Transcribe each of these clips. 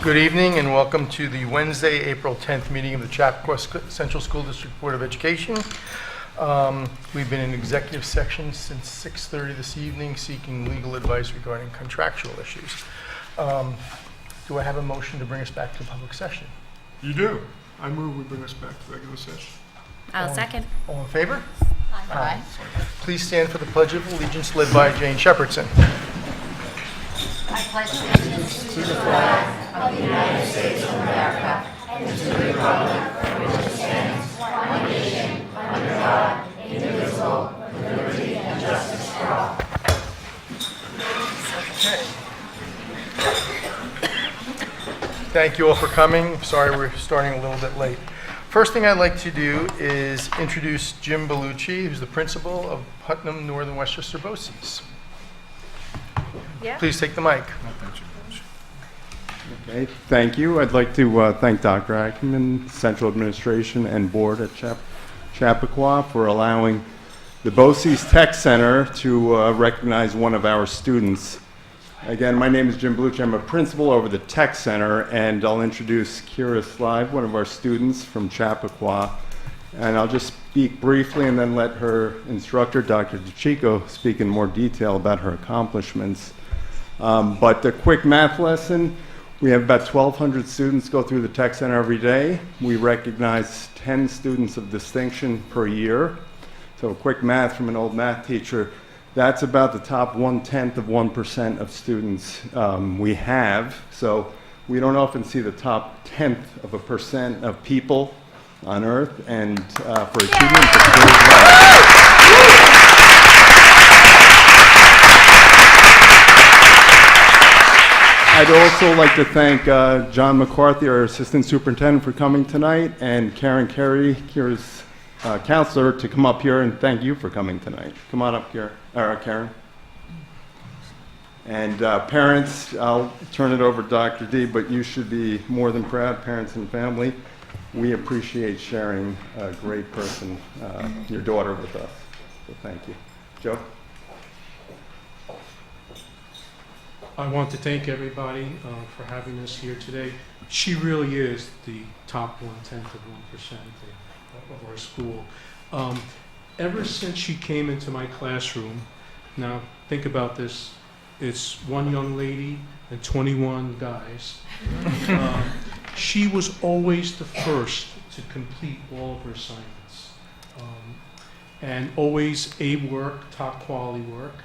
Good evening and welcome to the Wednesday, April 10th meeting of the Chappaqua Central School District Board of Education. We've been in executive session since 6:30 this evening seeking legal advice regarding contractual issues. Do I have a motion to bring us back to public session? You do. I move we bring us back to regular session. I'll second. All in favor? Aye. Please stand for the Pledge of Allegiance led by Jane Shepherdson. I pledge allegiance to the flag of the United States of America and to the republic for which it stands, one nation, under God, indivisible, with liberty and justice for all. Okay. Thank you all for coming. Sorry we're starting a little bit late. First thing I'd like to do is introduce Jim Bellucci, who's the principal of Putnam Northern Westchester BOCES. Yeah. Please take the mic. Okay, thank you. I'd like to thank Dr. Ackerman, Central Administration, and Board at Chappaqua for allowing the BOCES Tech Center to recognize one of our students. Again, my name is Jim Bellucci. I'm a principal over the Tech Center, and I'll introduce Kira Slive, one of our students from Chappaqua. And I'll just speak briefly and then let her instructor, Dr. DeChico, speak in more detail about her accomplishments. But a quick math lesson. We have about 1,200 students go through the Tech Center every day. We recognize 10 students of distinction per year. So quick math from an old math teacher. That's about the top 1/10 of 1% of students we have. So we don't often see the top 10th of a percent of people on Earth, and for achievement, it's very well. I'd also like to thank John McCarthy, our assistant superintendent, for coming tonight, and Karen Carey, Kira's counselor, to come up here and thank you for coming tonight. Come on up, Karen. And parents, I'll turn it over to Dr. D, but you should be more than proud, parents and family. We appreciate sharing a great person, your daughter, with us. So thank you. Joe? I want to thank everybody for having us here today. She really is the top 1/10 of 1% of our school. Ever since she came into my classroom, now think about this, it's one young lady and 21 guys. She was always the first to complete all of her assignments. And always A work, top quality work.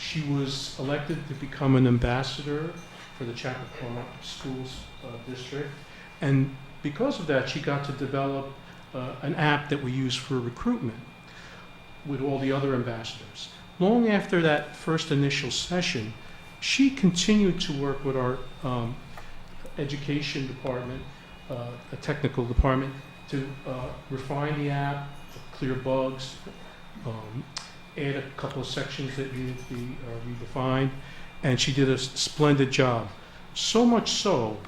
She was elected to become an ambassador for the Chappaqua Schools District. And because of that, she got to develop an app that we use for recruitment with all the other ambassadors. Long after that first initial session, she continued to work with our education department, a technical department, to refine the app, clear bugs, add a couple of sections that needed to be redefined, and she did a splendid job. So much so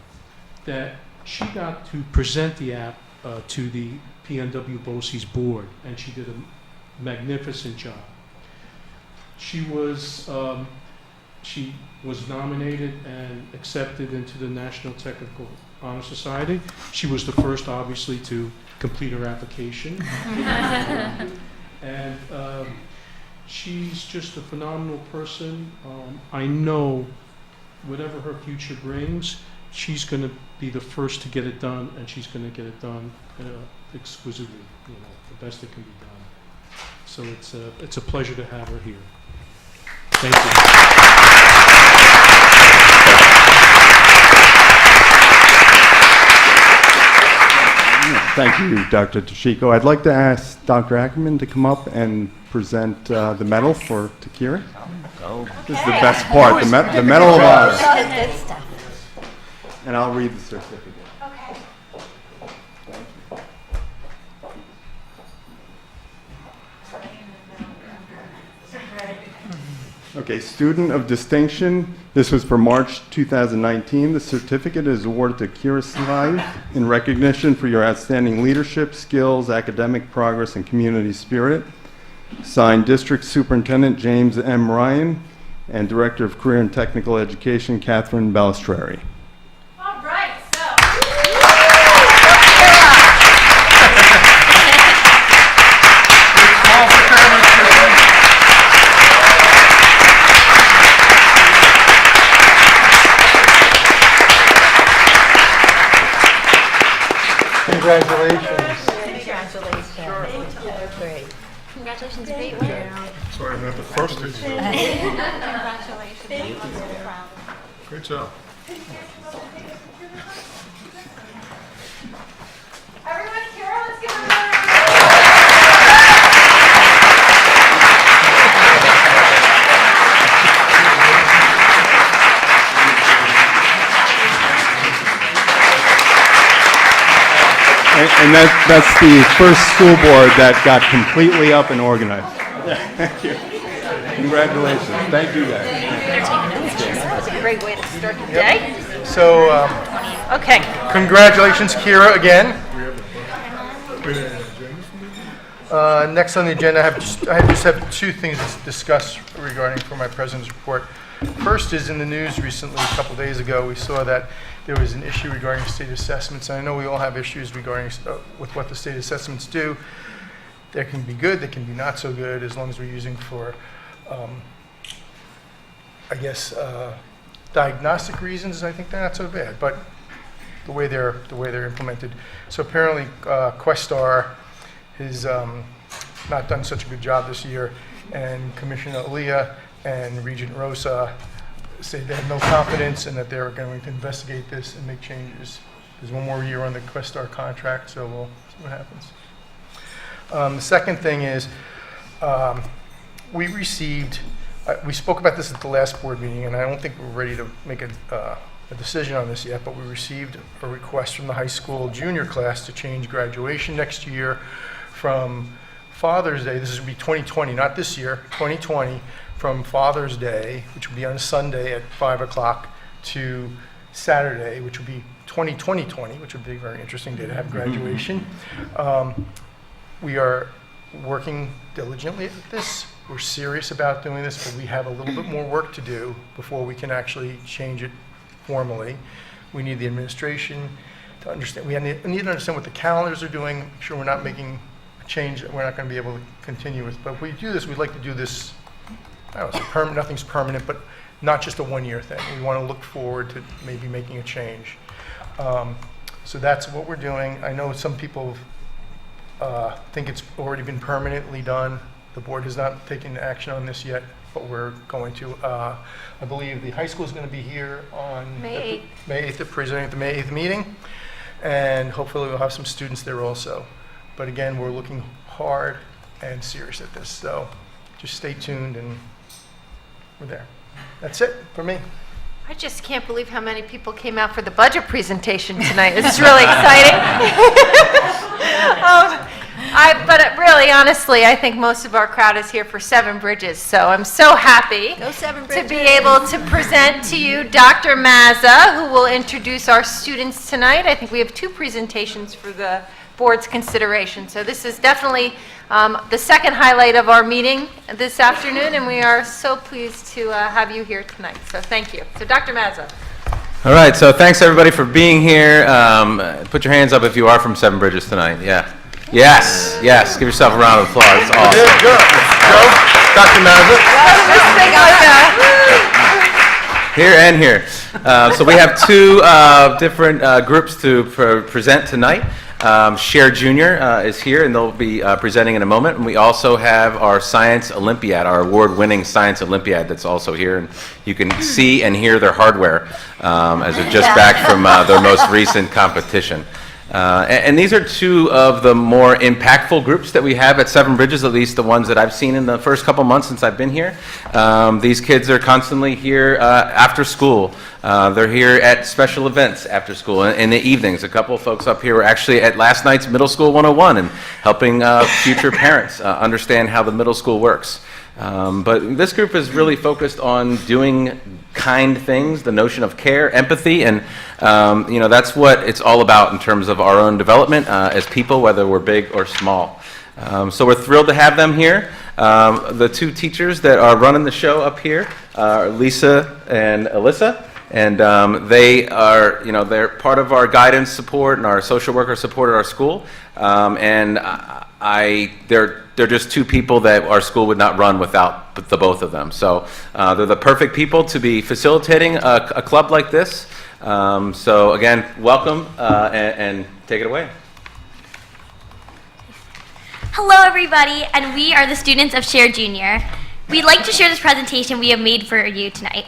that she got to present the app to the PNW BOCES board, and she did a magnificent job. She was nominated and accepted into the National Technical Honor Society. She was the first, obviously, to complete her application. And she's just a phenomenal person. I know whatever her future brings, she's going to be the first to get it done, and she's going to get it done exquisitely, the best that can be done. So it's a pleasure to have her here. Thank you. Thank you, Dr. DeChico. I'd like to ask Dr. Ackerman to come up and present the medal to Kira. This is the best part, the Medal of Honor. Good stuff. And I'll read the certificate. Okay. Okay, Student of Distinction. This was for March 2019. The certificate is awarded to Kira Slive in recognition for your outstanding leadership, skills, academic progress, and community spirit. Signed, District Superintendent James M. Ryan and Director of Career and Technical Education, Catherine Balistreri. All right, so. Congratulations. Great. Congratulations, great work. Sorry, I'm not the first to do it. Great job. Everyone, Carol, let's give her a round. And that's the first school board that got completely up and organized. Thank you. Congratulations. Thank you, guys. That's a great way to start the day. So, Okay. congratulations, Kira, again. Next on the agenda, I just have two things to discuss regarding for my president's report. First is in the news recently, a couple days ago, we saw that there was an issue regarding state assessments. And I know we all have issues regarding with what the state assessments do. They can be good, they can be not so good, as long as we're using for, I guess, diagnostic reasons. I think they're not so bad, but the way they're implemented. So apparently, Questar has not done such a good job this year, and Commissioner Aaliyah and Regent Rosa say they have no confidence and that they're going to investigate this and make changes. There's one more year on the Questar contract, so we'll see what happens. The second thing is we received, we spoke about this at the last board meeting, and I don't think we're ready to make a decision on this yet, but we received a request from the high school junior class to change graduation next year from Father's Day, this would be 2020, not this year, 2020, from Father's Day, which would be on a Sunday at 5 o'clock, to Saturday, which would be 2020, which would be a very interesting day to have graduation. We are working diligently at this. We're serious about doing this, but we have a little bit more work to do before we can actually change it formally. We need the administration to understand. We need to understand what the calendars are doing, make sure we're not making a change that we're not going to be able to continue with. But if we do this, we'd like to do this, I don't know, nothing's permanent, but not just a one-year thing. We want to look forward to maybe making a change. So that's what we're doing. I know some people think it's already been permanently done. The board has not taken action on this yet, but we're going to. I believe the high school is going to be here on May 8th, presenting at the May 8th meeting, and hopefully we'll have some students there also. But again, we're looking hard and serious at this, so just stay tuned, and we're there. That's it for me. I just can't believe how many people came out for the budget presentation tonight. This is really exciting. But really, honestly, I think most of our crowd is here for Seven Bridges, so I'm so happy to be able to present to you Dr. Mazza, who will introduce our students tonight. I think we have two presentations for the board's consideration, so this is definitely the second highlight of our meeting this afternoon, and we are so pleased to have you here tonight, so thank you. So Dr. Mazza. All right, so thanks everybody for being here. Put your hands up if you are from Seven Bridges tonight. Yeah. Yes, yes. Give yourself a round of applause. It's awesome. Yeah, good. Joe, Dr. Mazza. Here and here. So we have two different groups to present tonight. Cher Jr. Is here, and they'll be presenting in a moment. And we also have our Science Olympiad, our award-winning Science Olympiad that's also here. And you can see and hear their hardware as they're just back from their most recent competition. And these are two of the more impactful groups that we have at Seven Bridges, at least the ones that I've seen in the first couple months since I've been here. These kids are constantly here after school. They're here at special events after school in the evenings. A couple of folks up here were actually at last night's Middle School 101 and helping future parents understand how the middle school works. But this group is really focused on doing kind things, the notion of care, empathy, and that's what it's all about in terms of our own development as people, whether we're big or small. So we're thrilled to have them here. The two teachers that are running the show up here are Lisa and Alyssa. And they are, they're part of our guidance support and our social worker support at our school. And they're just two people that our school would not run without the both of them. So they're the perfect people to be facilitating a club like this. So again, welcome and take it away. Hello everybody, and we are the students of Share Junior. We'd like to share this presentation we have made for you tonight.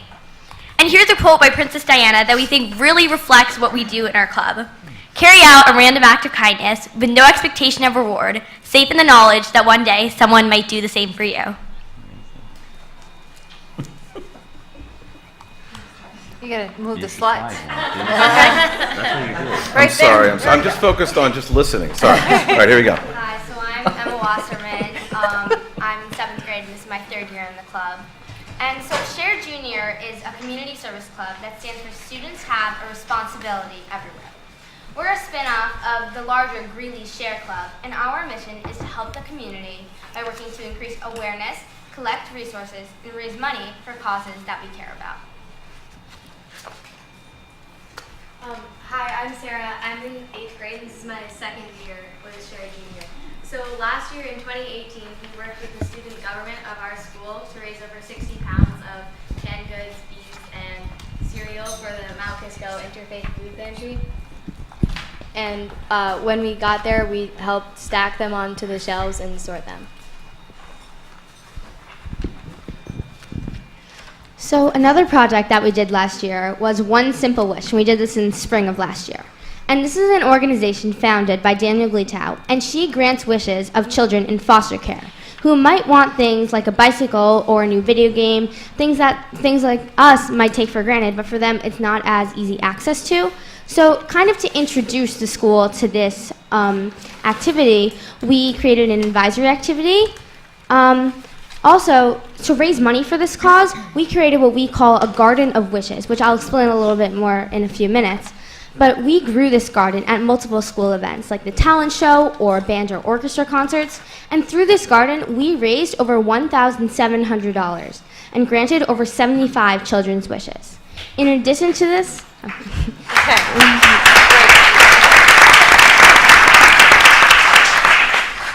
And here's a quote by Princess Diana that we think really reflects what we do in our club. Carry out a random act of kindness with no expectation of reward, safe in the knowledge that one day someone might do the same for you. You gotta move the slides. I'm sorry. I'm just focused on just listening. Sorry. All right, here we go. Hi, so I'm Emma Wasserman. I'm in 7th grade, and this is my 3rd year in the club. And so Share Junior is a community service club that stands for Students Have a Responsibility Everywhere. We're a spin-off of the larger Greeley Share Club, and our mission is to help the community by working to increase awareness, collect resources, and raise money for causes that we care about. Hi, I'm Sarah. I'm in 8th grade. This is my 2nd year with Share Junior. So last year in 2018, we worked with the student government of our school to raise over 60 pounds of canned goods, beans, and cereal for the Mount Kisco Interfaith Food Pantry. And when we got there, we helped stack them onto the shelves and sort them. So another project that we did last year was One Simple Wish, and we did this in spring of last year. And this is an organization founded by Daniel Gletow, and she grants wishes of children in foster care who might want things like a bicycle or a new video game, things like us might take for granted, but for them it's not as easy access to. So kind of to introduce the school to this activity, we created an advisory activity. Also, to raise money for this cause, we created what we call a Garden of Wishes, which I'll explain a little bit more in a few minutes. But we grew this garden at multiple school events, like the talent show or band or orchestra concerts. And through this garden, we raised over $1,700 and granted over 75 children's wishes. In addition to this,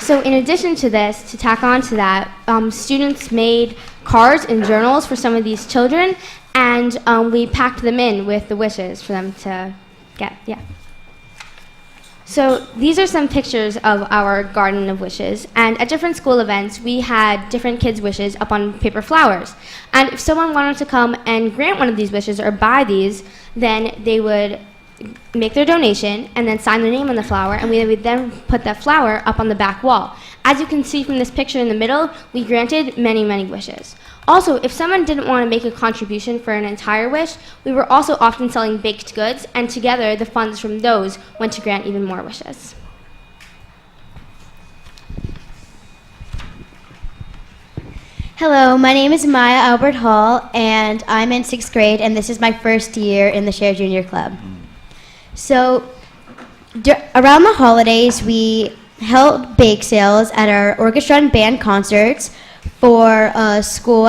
So in addition to this, to tack on to that, students made cards and journals for some of these children, and we packed them in with the wishes for them to get, So these are some pictures of our Garden of Wishes, and at different school events, we had different kids' wishes up on paper flowers. And if someone wanted to come and grant one of these wishes or buy these, then they would make their donation and then sign their name on the flower, and we would then put that flower up on the back wall. As you can see from this picture in the middle, we granted many, many wishes. Also, if someone didn't want to make a contribution for an entire wish, we were also often selling baked goods, and together the funds from those went to grant even more wishes. Hello, my name is Maya Albert Hall, and I'm in 6th grade, and this is my 1st year in the Share Junior Club. So, around the holidays, we held bake sales at our orchestra and band concerts for a school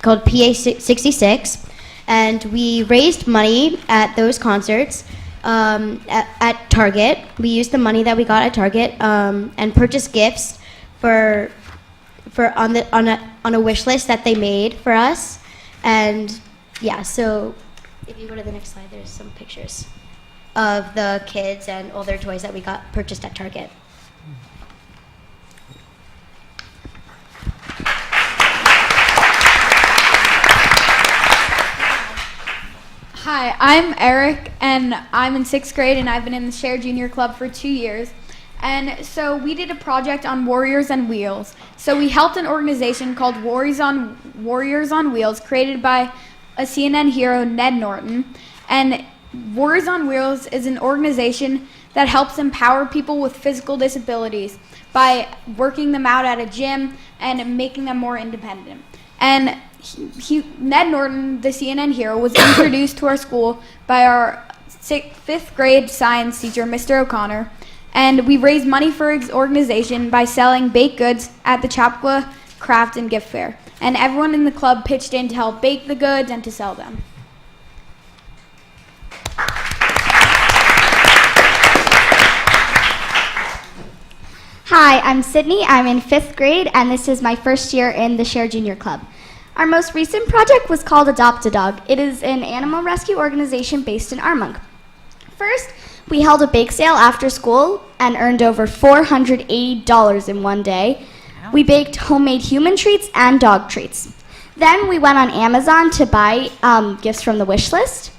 called PA 66, and we raised money at those concerts at Target. We used the money that we got at Target and purchased gifts on a wish list that they made for us, and yeah. So, if you go to the next slide, there's some pictures of the kids and all their toys that we got purchased at Target. Hi, I'm Eric, and I'm in 6th grade, and I've been in the Share Junior Club for 2 years. And so we did a project on Warriors on Wheels. So we helped an organization called Warriors on Wheels, created by a CNN hero, Ned Norton. And Warriors on Wheels is an organization that helps empower people with physical disabilities by working them out at a gym and making them more independent. And Ned Norton, the CNN hero, was introduced to our school by our 5th grade science teacher, Mr. O'Connor. And we raised money for its organization by selling baked goods at the Chappaqua Craft and Gift Fair. And everyone in the club pitched in to help bake the goods and to sell them. Hi, I'm Sydney. I'm in 5th grade, and this is my first year in the Share Junior Club. Our most recent project was called Adopt a Dog. It is an animal rescue organization based in Armonk. First, we held a bake sale after school and earned over $480 in one day. We baked homemade human treats and dog treats. Then we went on Amazon to buy gifts from the wish list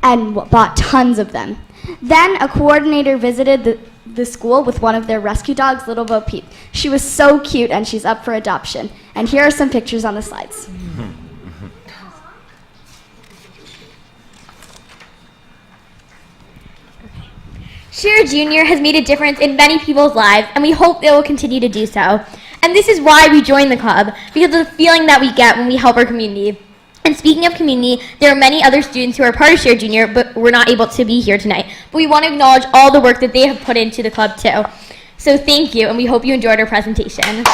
and bought tons of them. Then a coordinator visited the school with one of their rescue dogs, Little Bo Peep. She was so cute and she's up for adoption. And here are some pictures on the slides. Share Junior has made a difference in many people's lives, and we hope it will continue to do so. And this is why we joined the club, because of the feeling that we get when we help our community. And speaking of community, there are many other students who are part of Share Junior, but were not able to be here tonight. But we want to acknowledge all the work that they have put into the club too. So thank you, and we hope you enjoyed our presentation.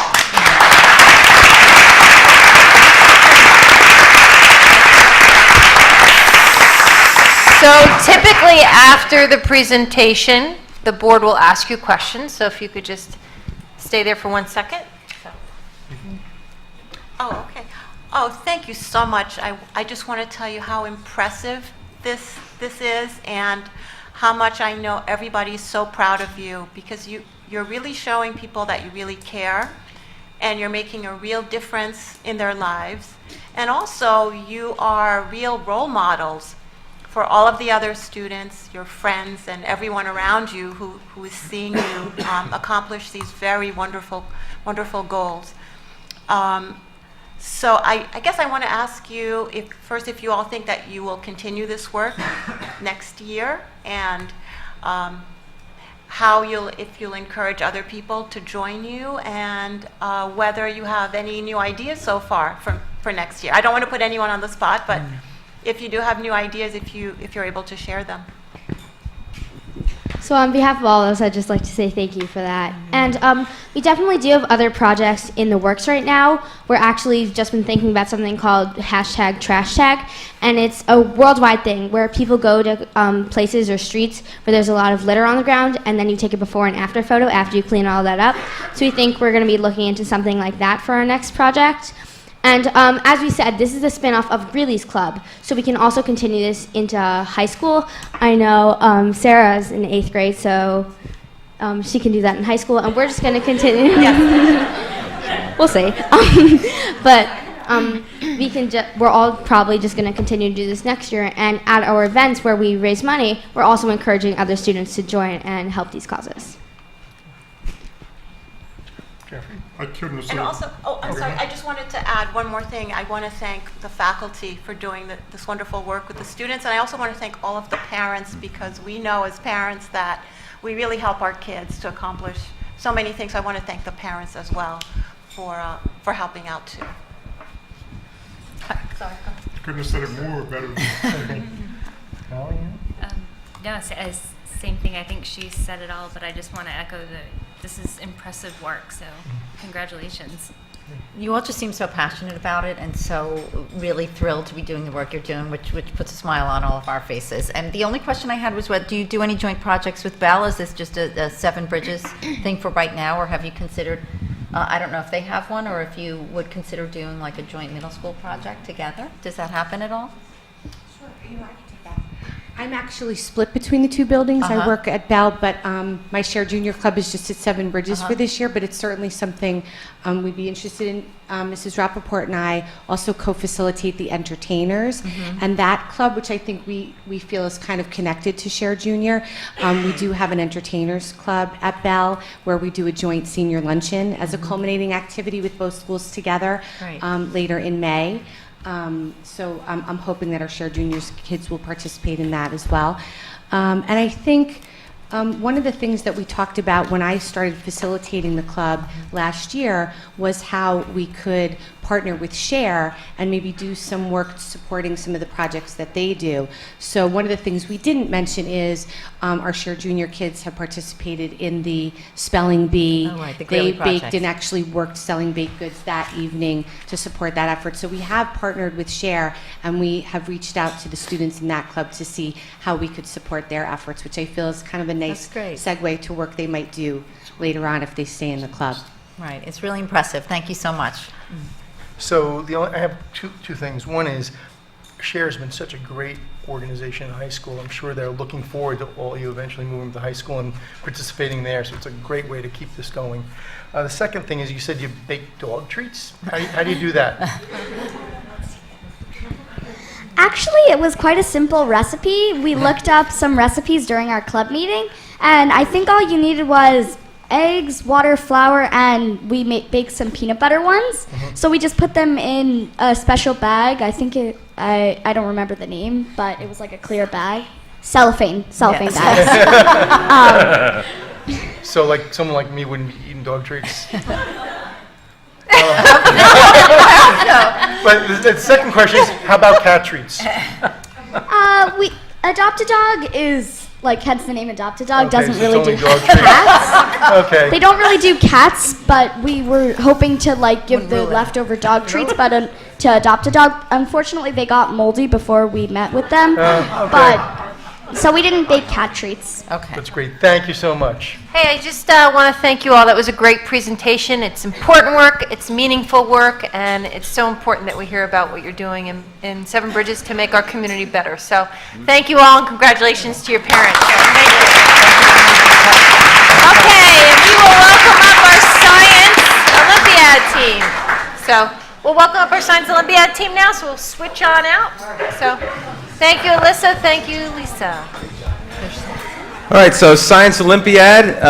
So typically after the presentation, the board will ask you questions. So if you could just stay there for 1 second. Oh, okay. Oh, thank you so much. I just want to tell you how impressive this is, and how much I know everybody's so proud of you, because you're really showing people that you really care, and you're making a real difference in their lives. And also, you are real role models for all of the other students, your friends, and everyone around you who is seeing you accomplish these very wonderful, wonderful goals. So I guess I want to ask you if you all think that you will continue this work next year, and if you'll encourage other people to join you, and whether you have any new ideas so far for next year. I don't want to put anyone on the spot, but if you do have new ideas, if you're able to share them. So on behalf of all of us, I'd just like to say thank you for that. And we definitely do have other projects in the works right now. We're actually just been thinking about something called #TrashTag, and it's a worldwide thing where people go to places or streets where there's a lot of litter on the ground, and then you take a before and after photo after you clean all that up. So we think we're going to be looking into something like that for our next project. And as we said, this is a spin-off of Greeley's Club, so we can also continue this into high school. I know Sarah's in 8th grade, so she can do that in high school, and we're just going to continue. We'll see. But we're all probably just going to continue to do this next year, and at our events where we raise money, we're also encouraging other students to join and help these causes. I couldn't have said. And also, I'm sorry, I just wanted to add one more thing. I want to thank the faculty for doing this wonderful work with the students, and I also want to thank all of the parents, because we know as parents that we really help our kids to accomplish so many things. I want to thank the parents as well for helping out too. Sorry. Couldn't have said it more or better. No, same thing. I think she said it all, but I just want to echo this is impressive work, so congratulations. You all just seem so passionate about it and so really thrilled to be doing the work you're doing, which puts a smile on all of our faces. And the only question I had was, do you do any joint projects with Bell? Is this just a Seven Bridges thing for right now, or have you considered, I don't know if they have one, or if you would consider doing like a joint middle school project together? Does that happen at all? Sure, I can take that. I'm actually split between the two buildings. I work at Bell, but my Share Junior Club is just at Seven Bridges for this year, but it's certainly something we'd be interested in. Mrs. Rappaport and I also co-facilitate the entertainers, and that club, which I think we feel is kind of connected to Share Junior. We do have an entertainers club at Bell where we do a joint senior luncheon as a culminating activity with both schools together later in May. So I'm hoping that our Share Juniors kids will participate in that as well. And I think one of the things that we talked about when I started facilitating the club last year was how we could partner with Share and maybe do some work supporting some of the projects that they do. So one of the things we didn't mention is our Share Junior kids have participated in the Spelling Bee. Oh, right, the They Greeley baked project. and actually worked selling baked goods that evening to support that effort. So we have partnered with Share, and we have reached out to the students in that club to see how we could support their efforts, which I feel is kind of a nice segue to work they might do later on if they stay in the club. Right, it's really impressive. Thank you so much. So I have two things. One is, Share has been such a great organization in high school. I'm sure they're looking forward to all you eventually moving to high school and participating there, so it's a great way to keep this going. The second thing is, you said you bake dog treats. How do you do that? Actually, it was quite a simple recipe. We looked up some recipes during our club meeting, and I think all you needed was eggs, water, flour, and we baked some peanut butter ones. So we just put them in a special bag. I think I don't remember the name, but it was like a clear bag. Cellophane bags. So like someone like me wouldn't be eating dog treats? But the second question is, how about cat treats? We Adopt-A-Dog is like, hence the name Adopt-A-Dog, Okay, doesn't so really it's do only dog treats. cats. Okay. They don't really do cats, but we were hoping to like give the leftover dog treats, but to Adopt-A-Dog. Unfortunately, they got moldy before we met with them. Okay. But so we didn't bake cat treats. Okay. That's great. Thank you so much. Hey, I just want to thank you all. That was a great presentation. It's important work, it's meaningful work, and it's so important that we hear about what you're doing in Seven Bridges to make our community better. So thank you all, and congratulations to your parents. Thank you. Okay, and we will welcome up our Science Olympiad team. So we'll welcome up our Science Olympiad team now, so we'll switch on out. So thank you, Alyssa. Thank you, Lisa. All right, so Science Olympiad,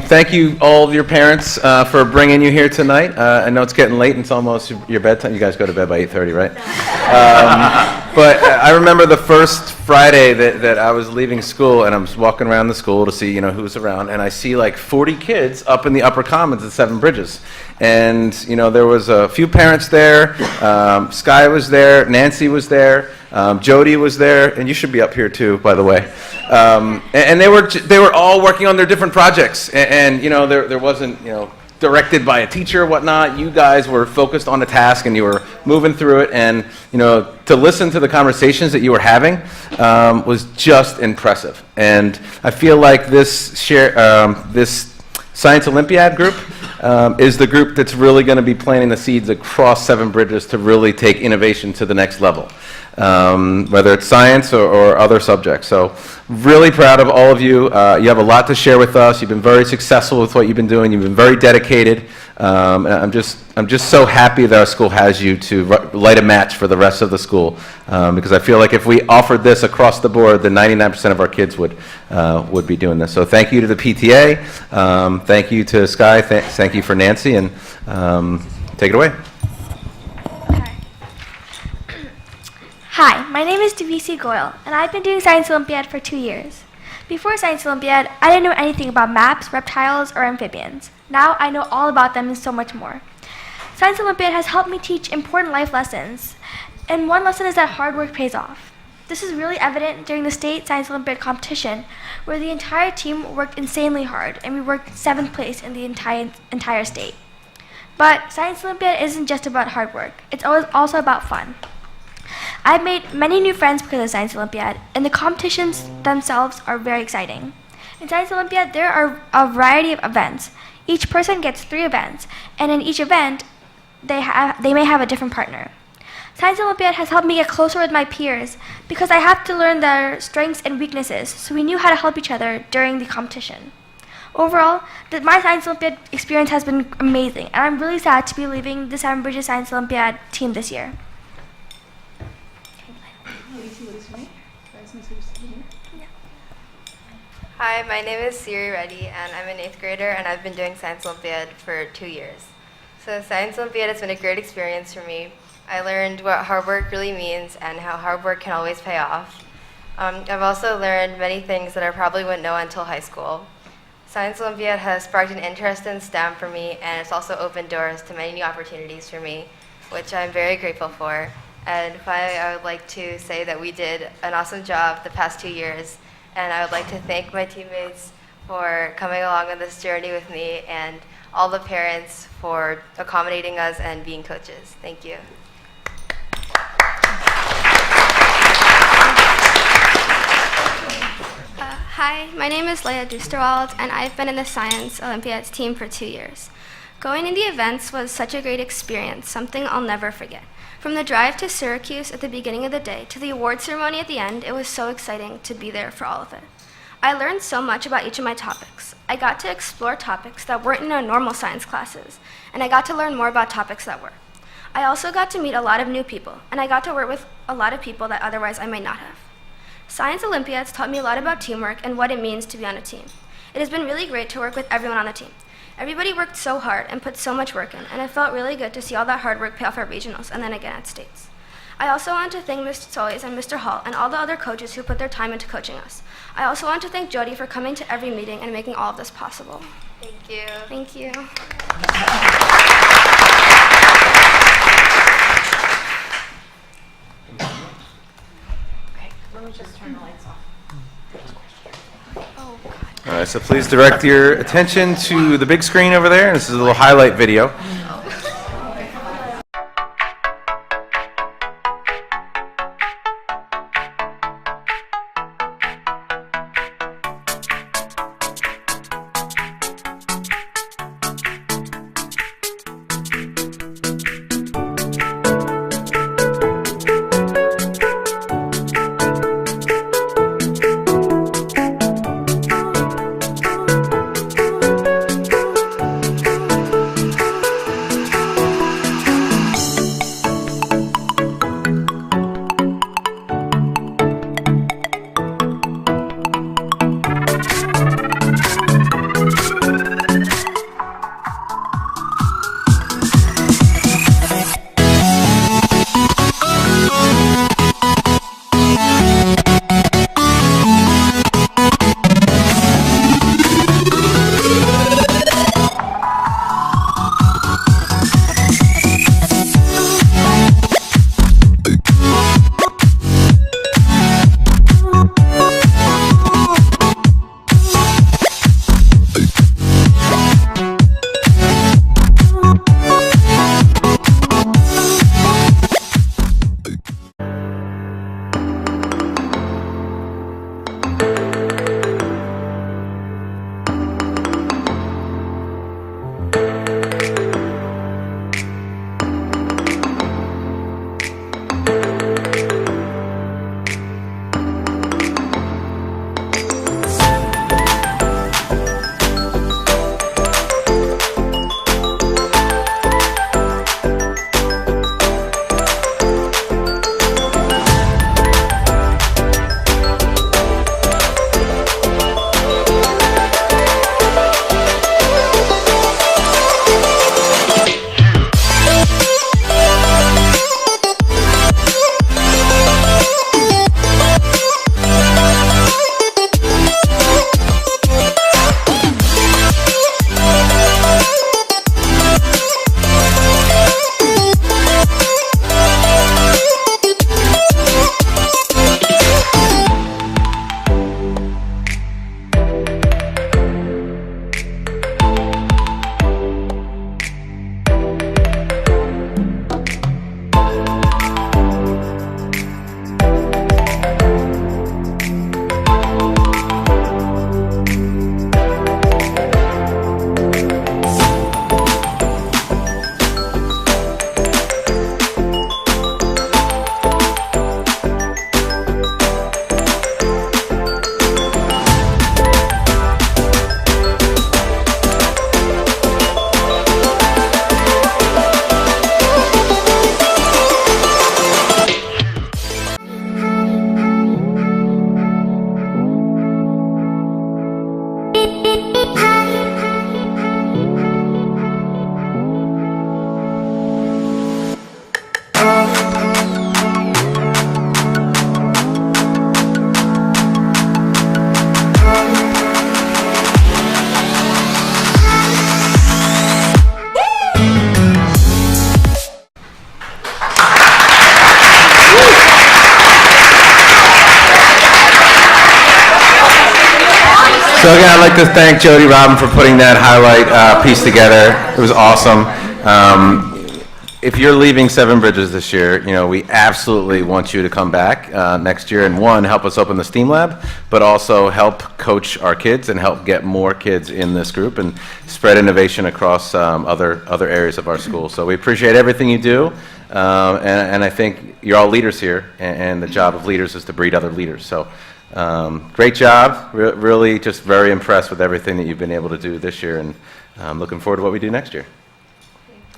thank you all of your parents for bringing you here tonight. I know it's getting late and it's almost your bedtime. You guys go to bed by 8:30, right? But I remember the first Friday that I was leaving school, and I was walking around the school to see, who's around, and I see like 40 kids up in the upper commons at Seven Bridges. And, there was a few parents there. Sky was there. Nancy was there. Jody was there, and you should be up here too, by the way. And they were all working on their different projects, and there wasn't directed by a teacher or whatnot. You guys were focused on the task, and you were moving through it, and to listen to the conversations that you were having was just impressive. And I feel like this Science Olympiad group is the group that's really going to be planting the seeds across Seven Bridges to really take innovation to the next level, whether it's science or other subjects. So really proud of all of you. You have a lot to share with us. You've been very successful with what you've been doing. You've been very dedicated. And I'm just so happy that our school has you to light a match for the rest of the school, because I feel like if we offered this across the board, then 99% of our kids would be doing this. So thank you to the PTA. Thank you to Sky. Thank you for Nancy, and take it away. Hi, my name is Devisi Goyle, and I've been doing Science Olympiad for 2 years. Before Science Olympiad, I didn't know anything about maps, reptiles, or amphibians. Now I know all about them and so much more. Science Olympiad has helped me teach important life lessons, and one lesson is that hard work pays off. This is really evident during the state Science Olympiad competition, where the entire team worked insanely hard, and we worked 7th place in the entire state. But Science Olympiad isn't just about hard work, it's also about fun. I've made many new friends because of Science Olympiad, and the competitions themselves are very exciting. In Science Olympiad, there are a variety of events. Each person gets 3 events, and in each event, they may have a different partner. Science Olympiad has helped me get closer with my peers because I have to learn their strengths and weaknesses, so we knew how to help each other during the competition. Overall, my Science Olympiad experience has been amazing, and I'm really sad to be leaving the Seven Bridges Science Olympiad team this year. Hi, my name is Siri Reddy, and I'm an 8th grader, and I've been doing Science Olympiad for 2 years. So Science Olympiad has been a great experience for me. I learned what hard work really means and how hard work can always pay off. I've also learned many things that I probably wouldn't know until high school. Science Olympiad has sparked an interest in STEM for me, and it's also opened doors to many new opportunities for me. which I'm very grateful for. And finally, I would like to say that we did an awesome job the past 2 years, and I would like to thank my teammates for coming along on this journey with me, and all the parents for accommodating us and being coaches. Thank you. Hi, my name is Leia Dusterwald, and I've been in the Science Olympiads team for 2 years. Going in the events was such a great experience, something I'll never forget. From the drive to Syracuse at the beginning of the day to the award ceremony at the end, it was so exciting to be there for all of it. I learned so much about each of my topics. I got to explore topics that weren't in our normal science classes, and I got to learn more about topics that were. I also got to meet a lot of new people, and I got to work with a lot of people that otherwise I might not have. Science Olympiads taught me a lot about teamwork and what it means to be on a team. It has been really great to work with everyone on the team. Everybody worked so hard and put so much work in, and it felt really good to see all that hard work pay off at regionals and then again at states. I also want to thank Mr. Solis and Mr. Hall and all the other coaches who put their time into coaching us. I also want to thank Jody for coming to every meeting and making all of this possible. Thank you. Thank you. Let me just turn the lights off. All right, so please direct your attention to the big screen over there. This is a little highlight video. So again, I'd like to thank Jody Robin for putting that highlight piece together. It was awesome. If you're leaving Seven Bridges this year, we absolutely want you to come back next year and help us open the STEAM Lab, but also help coach our kids and help get more kids in this group and spread innovation across other areas of our school. So we appreciate everything you do, and I think you're all leaders here, and the job of leaders is to breed other leaders. So great job. Really just very impressed with everything that you've been able to do this year, and looking forward to what we do next year.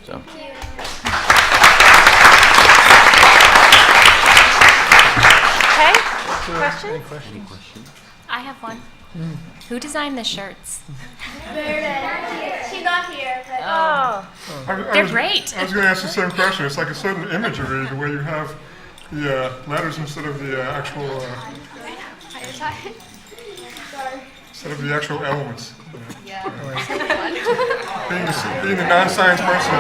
So. Questions? I have one. Who designed the shirts? She's not here. But They're great. I was going to ask the same question. It's like a certain imagery, the way you have the letters instead of the actual elements. Yeah. Being a non-science person,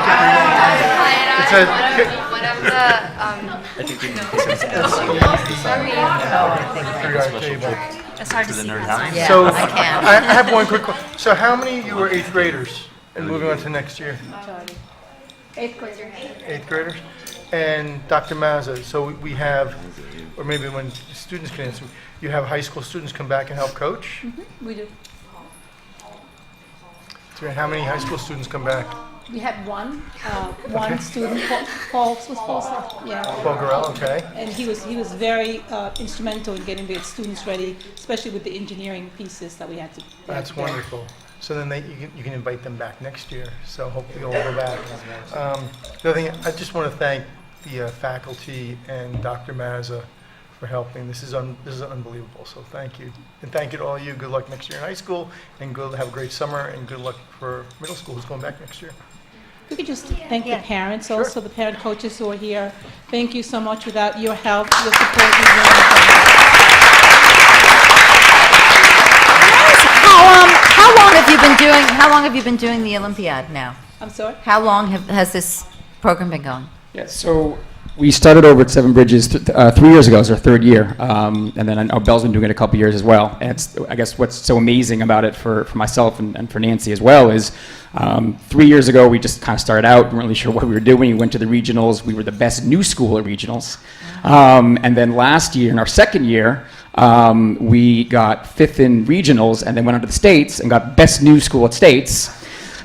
it took me a long time. One of the It's hard to see. So I have one quick question. So how many of you are 8th graders and moving on to next year? 8th graders. 8th graders? And Dr. Mazza, so we have, or maybe when students can answer, you have high school students come back and help coach? We do. So how many high school students come back? We had one student, Paul yeah. Paul Gorell, okay. And he was very instrumental in getting the students ready, especially with the engineering pieces that we had to. That's wonderful. So then you can invite them back next year. So hopefully you'll go back. The other thing, I just want to thank the faculty and Dr. Mazza for helping. This is unbelievable. So thank you, and thank you to all of you. Good luck next year in high school, and have a great summer, and good luck for middle school who's going back next year. We could just thank the parents, also the parent coaches who are here. Thank you so much. Without your help, your support, we wouldn't have done it. How long have you been doing the Olympiad now? I'm sorry? How long has this program been going? Yeah, so we started over at Seven Bridges 3 years ago. It's our 3rd year, and then I know Belle's been doing it a couple years as well. And it's, I guess what's so amazing about it for myself and for Nancy as well is 3 years ago we just kind of started out, weren't really sure what we were doing. We went to the regionals. We were the best new school at regionals. And then last year, in our 2nd year, we got 5th in regionals and then went on to the states and got best new school at states.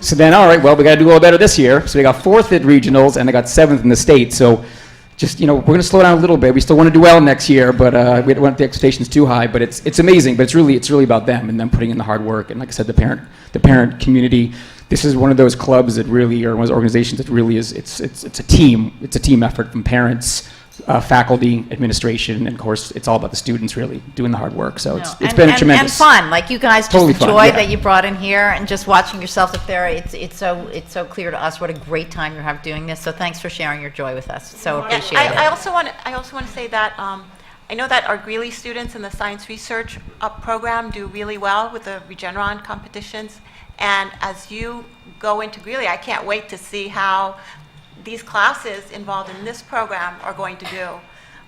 So then, all right, well, we got to do a little better this year. So we got 4th at regionals and I got 7th in the states. So just, we're going to slow down a little bit. We still want to do well next year, but we don't want the expectations too high. But it's amazing. But it's really about them and them putting in the hard work. And like I said, the parent community. This is one of those clubs that really, or one of those organizations that really is. It's a team. It's a team effort from parents, faculty, administration, and of course, it's all about the students really doing the hard work. So it's been tremendous and fun. Like you guys, Totally just the fun, joy yeah. that you brought in here, and just watching yourself up there. It's so clear to us what a great time you have doing this. So thanks for sharing your joy with us. So appreciate it. I also want to say that I know that our Greeley students in the science research program do really well with the Regeneron competitions. And as you go into Greeley, I can't wait to see how these classes involved in this program are going to do.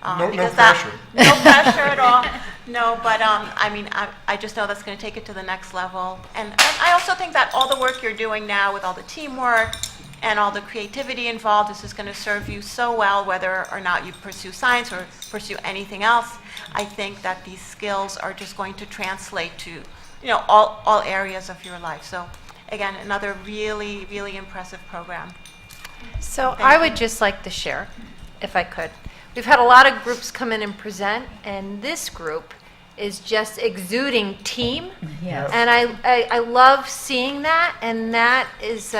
No pressure. No pressure at all. No, but I just know that's going to take it to the next level. And I also think that all the work you're doing now with all the teamwork and all the creativity involved, this is going to serve you so well, whether or not you pursue science or pursue anything else. I think that these skills are just going to translate to, all areas of your life. So, again, another really, really impressive program. So I would just like to share, if I could. We've had a lot of groups come in and present, and this group is just exuding team. Yes. And I love seeing that, and that is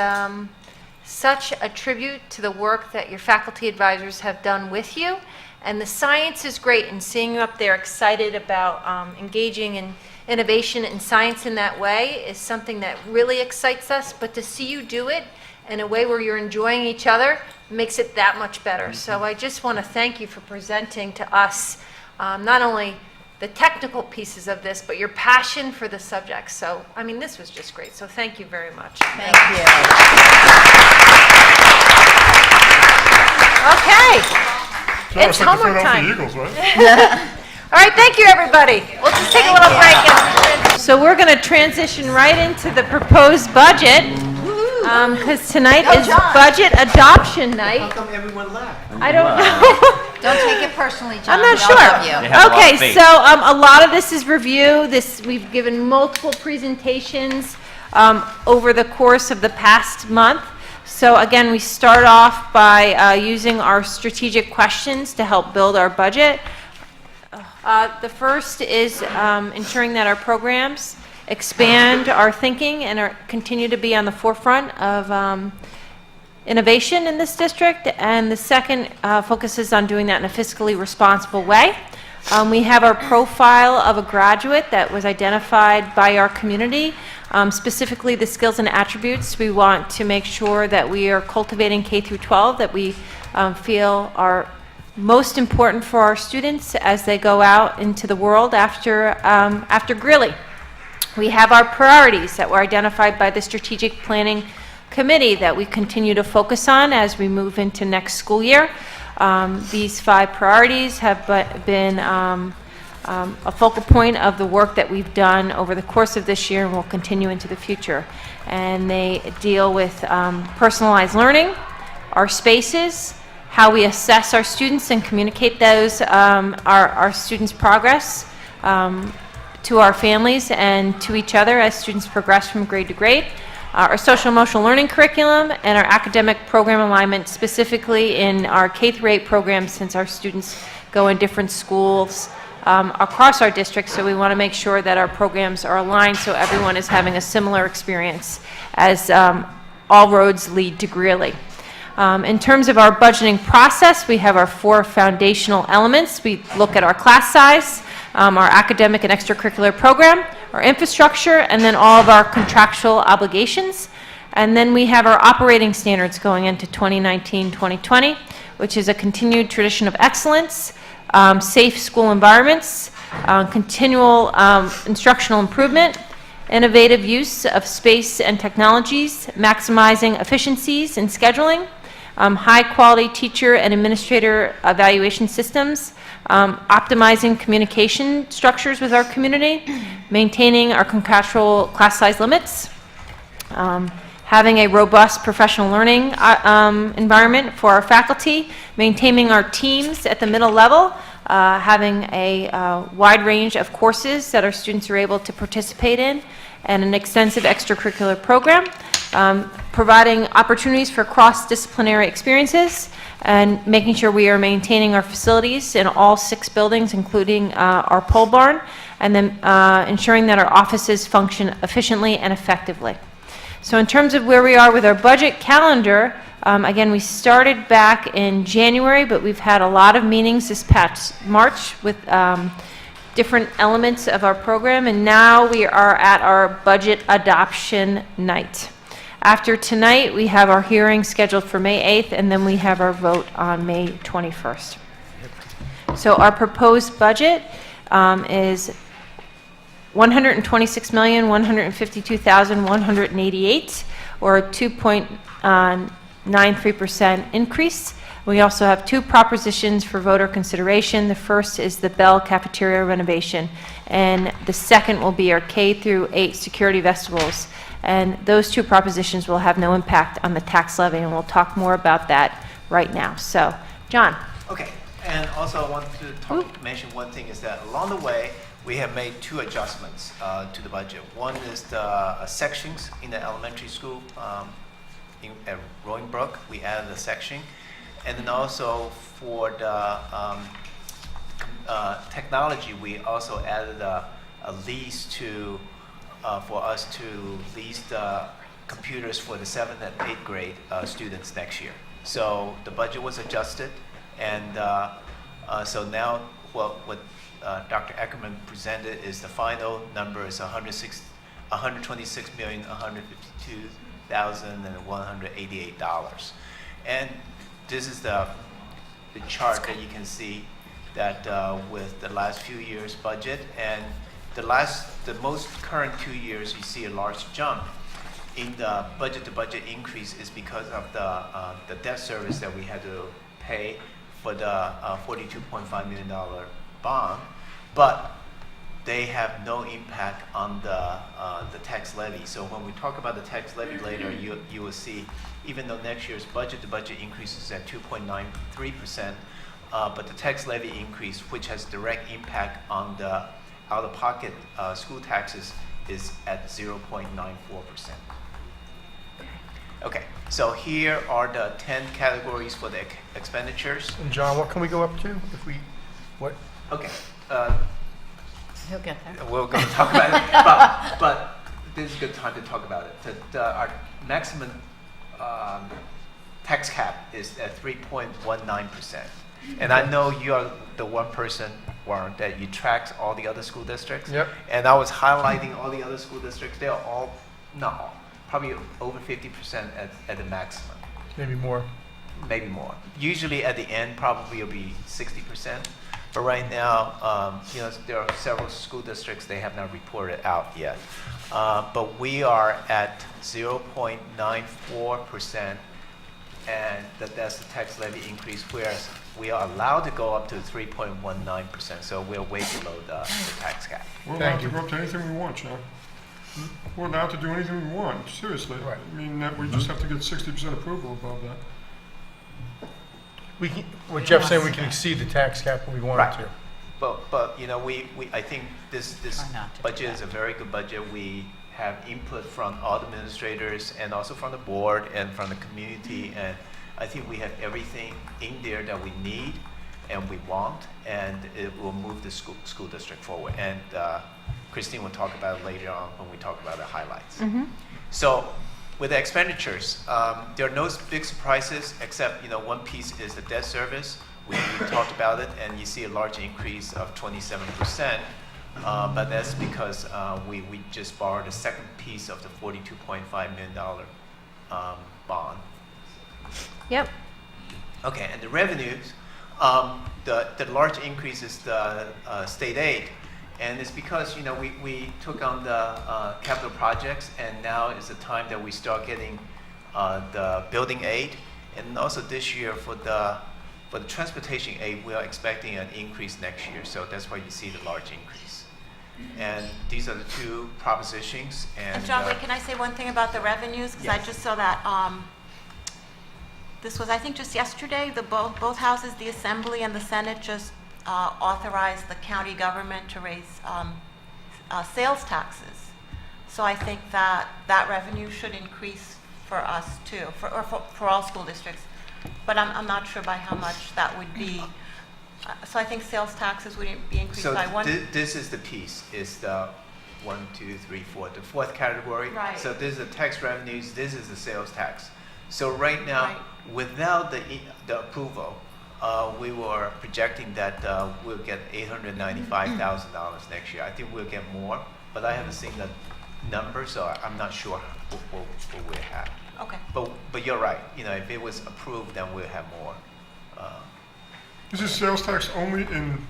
such a tribute to the work that your faculty advisors have done with you. And the science is great, and seeing you up there excited about engaging in innovation and science in that way is something that really excites us. But to see you do it in a way where you're enjoying each other makes it that much better. So I just want to thank you for presenting to us not only the technical pieces of this, but your passion for the subject. So, this was just great. So thank you very much. Thank you. Okay. So It's like the homework Philadelphia time. Eagles, right? All right, thank you, everybody. We'll just take a little break and So we're going to transition right into the proposed budget, because tonight is budget adoption night. How come everyone laughed? I don't know. Don't take it personally, John. I'm not We all love sure. you. Okay, so a lot of this is review. We've given multiple presentations over the course of the past month. So again, we start off by using our strategic questions to help build our budget. The first is ensuring that our programs expand our thinking and continue to be on the forefront of innovation in this district. And the second focuses on doing that in a fiscally responsible way. We have our profile of a graduate that was identified by our community, specifically the skills and attributes we want to make sure that we are cultivating K through 12 that we feel are most important for our students as they go out into the world after Greeley. We have our priorities that were identified by the Strategic Planning Committee that we continue to focus on as we move into next school year. These 5 priorities have been a focal point of the work that we've done over the course of this year and will continue into the future. And they deal with personalized learning, our spaces, how we assess our students and communicate those, our students' progress to our families and to each other as students progress from grade to grade. Our social emotional learning curriculum and our academic program alignment, specifically in our K through 8 programs, since our students go in different schools across our district, so we want to make sure that our programs are aligned so everyone is having a similar experience as all roads lead to Greeley. In terms of our budgeting process, we have our 4 foundational elements. We look at our class size, our academic and extracurricular program, our infrastructure, and then all of our contractual obligations. And then we have our operating standards going into 2019-2020, which is a continued tradition of excellence, safe school environments, continual instructional improvement, innovative use of space and technologies, maximizing efficiencies in scheduling, high-quality teacher and administrator evaluation systems, optimizing communication structures with our community, maintaining our contractual class size limits, having a robust professional learning environment for our faculty, maintaining our teams at the middle level, having a wide range of courses that our students are able to participate in, and an extensive extracurricular program, providing opportunities for cross-disciplinary experiences, and making sure we are maintaining our facilities in all 6 buildings, including our pole barn, and then ensuring that our offices function efficiently and effectively. So in terms of where we are with our budget calendar, again, we started back in January, but we've had a lot of meetings this past March with different elements of our program, and now we are at our budget adoption night. After tonight, we have our hearing scheduled for May 8th, and then we have our vote on May 21st. So our proposed budget is $126,152,188, or a 2.93% increase. We also have 2 propositions for voter consideration. The first is the Bell Cafeteria renovation, and the second will be our K through 8 security vestibules. And those 2 propositions will have no impact on the tax levy, and we'll talk more about that right now. So, John. Okay, and also I want to mention one thing is that along the way, we have made 2 adjustments to the budget. One is the sections in the elementary school at Rolling Brook. We added a section. And then also for the technology, we also added a lease to for us to lease the computers for the 7th and 8th grade students next year. So the budget was adjusted, and so now what Dr. Eckerman presented is the final number is $126,152,188. And this is the chart that you can see that with the last few years' budget, and the most current 2 years, you see a large jump in the budget-to-budget increase is because of the debt service that we had to pay for the $42.5 million bond. But they have no impact on the tax levy. So when we talk about the tax levy later, you will see, even though next year's budget, the budget increases at 2.93%, but the tax levy increase, which has direct impact on the out-of-pocket school taxes, is at 0.94%. Okay, so here are the 10 categories for the expenditures. And John, what can we go up to if we, what? Okay. He'll get there. We're going to talk about it, but this is a good time to talk about it. Our maximum tax cap is at 3.19%. And I know you are the one person, Warren, that you tracked all the other school districts. Yep. And I was highlighting all the other school districts. They're all, not all, probably over 50% at the maximum. Maybe more. Maybe more. Usually at the end, probably it'll be 60%. But right now, there are several school districts they have not reported out yet. But we are at 0.94%, and that's the tax levy increase, whereas we are allowed to go up to 3.19%. So we're way below the tax cap. We're allowed to go up to anything we want, John. We're allowed to do anything we want, seriously. Right. I mean, we just have to get 60% approval above that. We can, what Jeff's saying, we can exceed the tax cap when we wanted to. But I think this budget is a very good budget. We have input from all the administrators and also from the board and from the community, and I think we have everything in there that we need and we want, and it will move the school district forward. And Christine will talk about it later on when we talk about the highlights. So with the expenditures, there are no big surprises except one piece is the debt service. We talked about it, and you see a large increase of 27%, but that's because we just borrowed the second piece of the $42.5 million bond. Yep. Okay, and the revenues, the large increase is the state aid. And it's because we took on the capital projects, and now is the time that we start getting the building aid. And also this year for the transportation aid, we are expecting an increase next year. So that's why you see the large increase. And these are the two propositions. And John, wait, can I say one thing about the revenues? Because I just saw that this was, I think, just yesterday. Both houses, the Assembly and the Senate, just authorized the county government to raise sales taxes. So I think that revenue should increase for us too, for all school districts. But I'm not sure by how much that would be. So I think sales taxes would be increased by one. So this is the piece, is the 1, 2, 3, 4, the fourth category. Right. So this is the tax revenues, this is the sales tax. So right now, without the approval, we were projecting that we'll get $895,000 next year. I think we'll get more, but I haven't seen the number, so I'm not sure what we'll have. Okay. But you're right. If it was approved, then we'll have more. Is this sales tax only in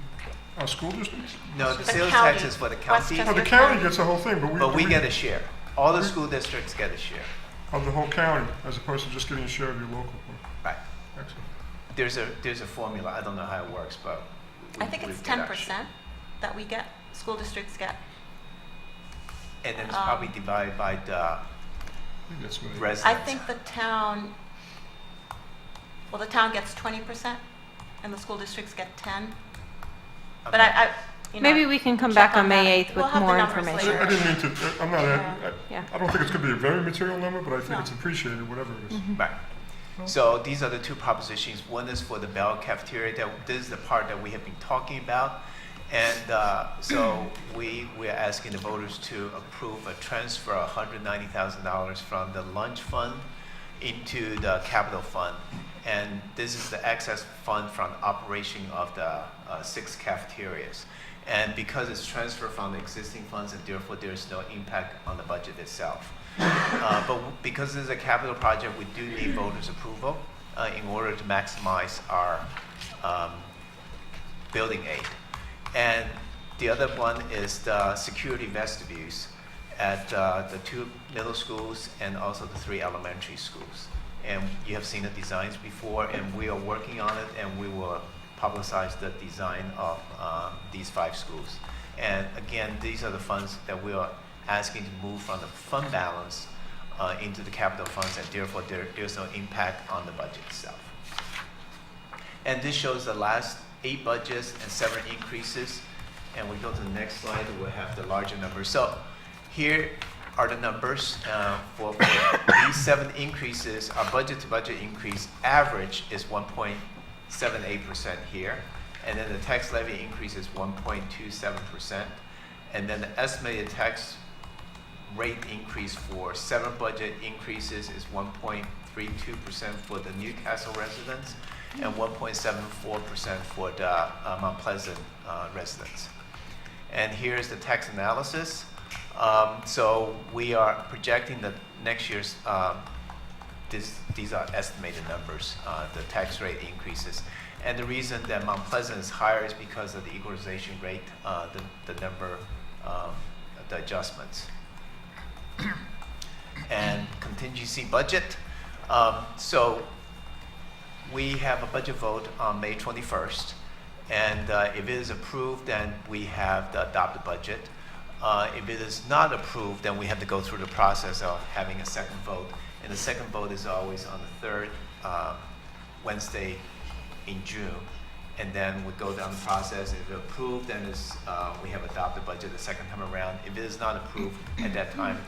our school districts? No, the sales tax is for the county. Oh, the county gets the whole thing, but we get a share. All the school districts get a share. Of the whole county, as opposed to just getting a share of your local one. Right. Excellent. There's a formula. I don't know how it works, but I think it's 10% that we get, school districts get. And then it's probably divided by the residents. I think the town gets 20%, and the school districts get 10. But Maybe we can come back on May 8th with more information. I didn't mean to. I'm not. I don't think it's going to be a very material number, but I think it's appreciated, whatever it is. Right. So these are the two propositions. One is for the Bell Cafeteria. This is the part that we have been talking about. And so we're asking the voters to approve a transfer of $190,000 from the lunch fund into the capital fund. And this is the excess fund from operation of the 6 cafeterias. And because it's transferred from the existing funds, and therefore there's no impact on the budget itself. But because this is a capital project, we do need voters' approval in order to maximize our building aid. And the other one is the security vestibules at the 2 middle schools and also the 3 elementary schools. And you have seen the designs before, and we are working on it, and we will publicize the design of these 5 schools. And again, these are the funds that we are asking to move from the fund balance into the capital funds, and therefore there's no impact on the budget itself. And this shows the last 8 budgets and 7 increases. And we go to the next slide, we'll have the larger numbers. So here are the numbers for these 7 increases. Our budget to budget increase average is 1.78% here. And then the tax levy increase is 1.27%. And then the estimated tax rate increase for 7 budget increases is 1.32% for the Newcastle residents and 1.74% for the Mount Pleasant residents. And here's the tax analysis. So we are projecting that next year's, these are estimated numbers, the tax rate increases. And the reason that Mount Pleasant is higher is because of the equalization rate, the number, the adjustments. And contingency budget. So we have a budget vote on May 21st. And if it is approved, then we have the adopted budget. If it is not approved, then we have to go through the process of having a second vote. And the second vote is always on the 3rd Wednesday in June. And then we go down the process. If it's approved, then we have adopted budget the second time around. If it is not approved, at that time,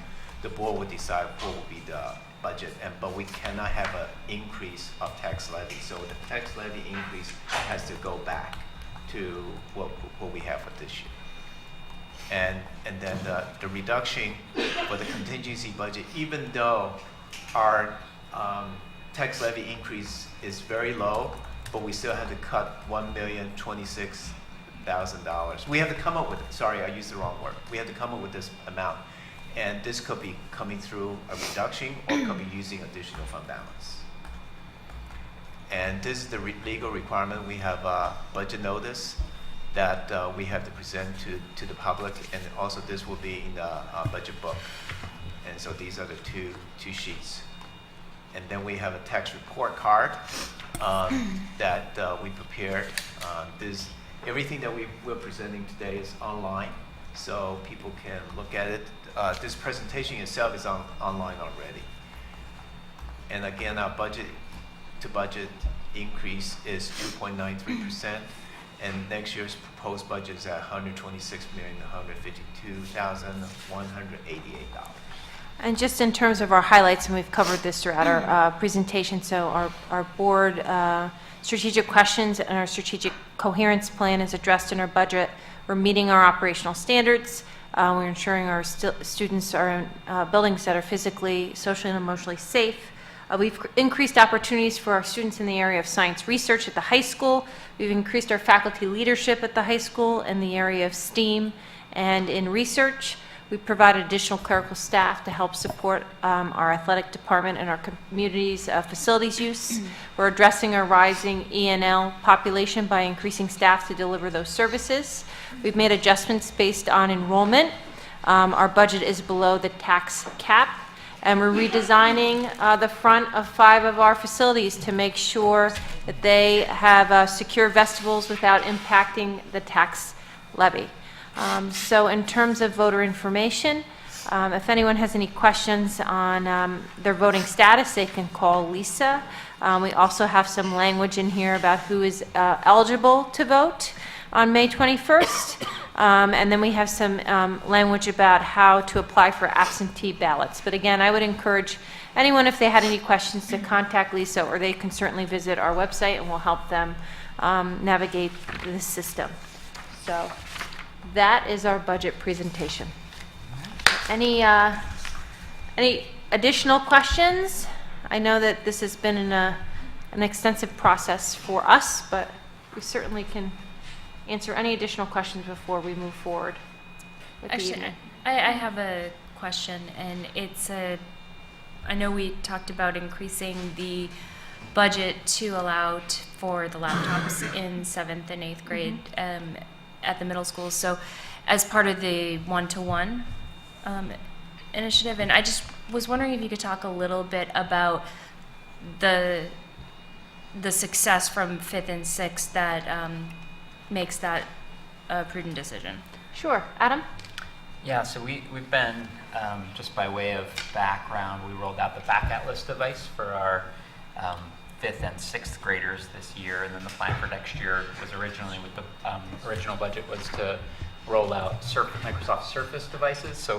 the board will decide what will be the budget. But we cannot have an increase of tax levy. So the tax levy increase has to go back to what we have for this year. And then the reduction for the contingency budget, even though our tax levy increase is very low, but we still have to cut $1,026,000. We have to come up with, sorry, I used the wrong word. We have to come up with this amount. And this could be coming through a reduction or could be using additional fund balance. And this is the legal requirement. We have a budget notice that we have to present to the public, and also this will be in the budget book. And so these are the two sheets. And then we have a tax report card that we prepared. Everything that we're presenting today is online, so people can look at it. This presentation itself is online already. And again, our budget to budget increase is 2.93%, and next year's proposed budget is at $126,152,188. And just in terms of our highlights, and we've covered this throughout our presentation, so our board strategic questions and our strategic coherence plan is addressed in our budget. We're meeting our operational standards. We're ensuring our students are in buildings that are physically, socially, and emotionally safe. We've increased opportunities for our students in the area of science research at the high school. We've increased our faculty leadership at the high school in the area of STEAM and in research. We've provided additional clerical staff to help support our athletic department and our community's facilities use. We're addressing our rising E&L population by increasing staff to deliver those services. We've made adjustments based on enrollment. Our budget is below the tax cap. And we're redesigning the front of 5 of our facilities to make sure that they have secure vestibules without impacting the tax levy. So in terms of voter information, if anyone has any questions on their voting status, they can call Lisa. We also have some language in here about who is eligible to vote on May 21st. And then we have some language about how to apply for absentee ballots. But again, I would encourage anyone, if they had any questions, to contact Lisa, or they can certainly visit our website and we'll help them navigate this system. So that is our budget presentation. Any additional questions? I know that this has been an extensive process for us, but we certainly can answer any additional questions before we move forward with the evening. I have a question, and I know we talked about increasing the budget to allow for the laptops in 7th and 8th grade at the middle schools. So as part of the one-to-one initiative, and I just was wondering if you could talk a little bit about the success from 5th and 6th that makes that a prudent decision. Sure. Adam? Yeah, so we've been, just by way of background, we rolled out the Back Atlas device for our 5th and 6th graders this year, and then the plan for next year was originally with the original budget was to roll out Microsoft Surface devices. So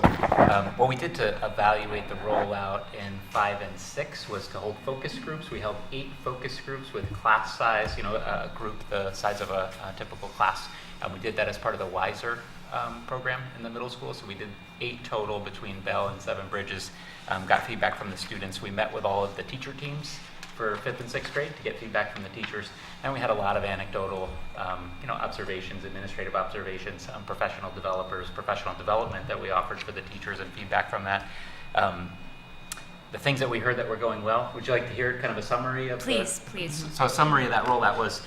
what we did to evaluate the rollout in 5 and 6 was to hold focus groups. We held 8 focus groups with class size, a group the size of a typical class. We did that as part of the WISER program in the middle school. So we did 8 total between Bell and 7 Bridges. Got feedback from the students. We met with all of the teacher teams for 5th and 6th grade to get feedback from the teachers. And we had a lot of anecdotal, observations, administrative observations, professional development that we offered for the teachers and feedback from that. The things that we heard that were going well, would you like to hear kind of a summary of Please. So a summary of that rollout was,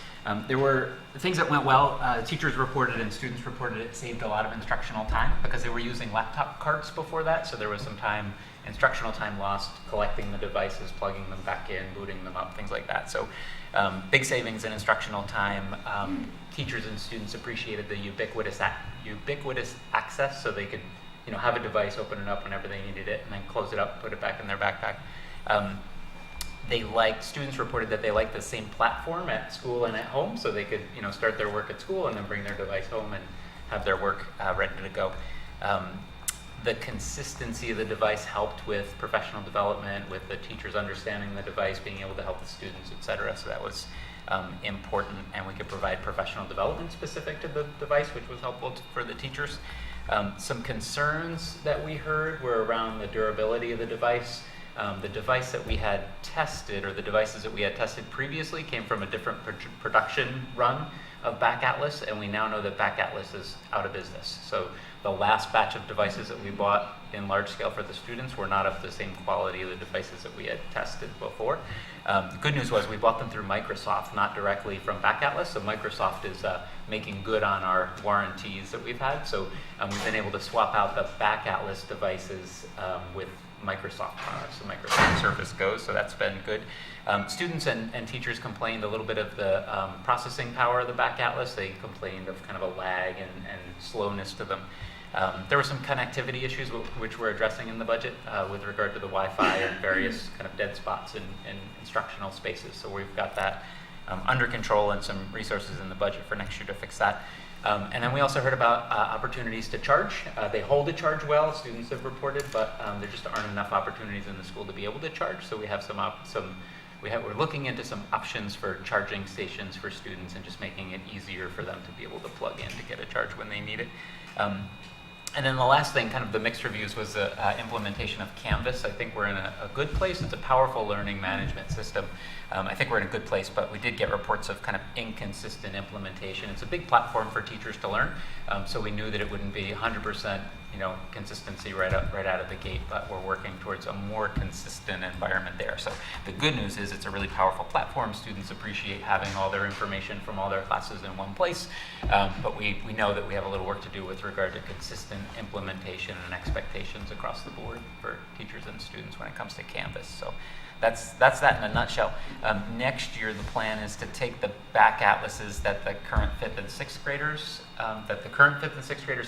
there were things that went well. Teachers reported and students reported it saved a lot of instructional time because they were using laptop carts before that. So there was some instructional time lost collecting the devices, plugging them back in, booting them up, things like that. So big savings in instructional time. Teachers and students appreciated the ubiquitous access, so they could have a device, open it up whenever they needed it, and then close it up, put it back in their backpack. Students reported that they liked the same platform at school and at home, so they could start their work at school and then bring their device home and have their work ready to go. The consistency of the device helped with professional development, with the teachers understanding the device, being able to help the students, et cetera. So that was important, and we could provide professional development specific to the device, which was helpful for the teachers. Some concerns that we heard were around the durability of the device. The device that we had tested, or the devices that we had tested previously, came from a different production run of Back Atlas, and we now know that Back Atlas is out of business. So the last batch of devices that we bought in large scale for the students were not of the same quality of the devices that we had tested before. The good news was we bought them through Microsoft, not directly from Back Atlas. So Microsoft is making good on our warranties that we've had. So we've been able to swap out the Back Atlas devices with Microsoft products, so Microsoft Surface Go, so that's been good. Students and teachers complained a little bit of the processing power of the Back Atlas. They complained of kind of a lag and slowness to them. There were some connectivity issues which we're addressing in the budget with regard to the Wi-Fi and various kind of dead spots in instructional spaces. So we've got that under control and some resources in the budget for next year to fix that. And then we also heard about opportunities to charge. They hold a charge well, students have reported, but there just aren't enough opportunities in the school to be able to charge. So we have we're looking into some options for charging stations for students and just making it easier for them to be able to plug in to get a charge when they need it. And then the last thing, kind of the mixed reviews, was the implementation of Canvas. I think we're in a good place. It's a powerful learning management system. I think we're in a good place, but we did get reports of kind of inconsistent implementation. It's a big platform for teachers to learn, so we knew that it wouldn't be 100% consistency right out of the gate, but we're working towards a more consistent environment there. So the good news is it's a really powerful platform. Students appreciate having all their information from all their classes in one place, but we know that we have a little work to do with regard to consistent implementation and expectations across the board for teachers and students when it comes to Canvas. So that's that in a nutshell. Next year, the plan is to take the Back Atlases that the current 5th and 6th graders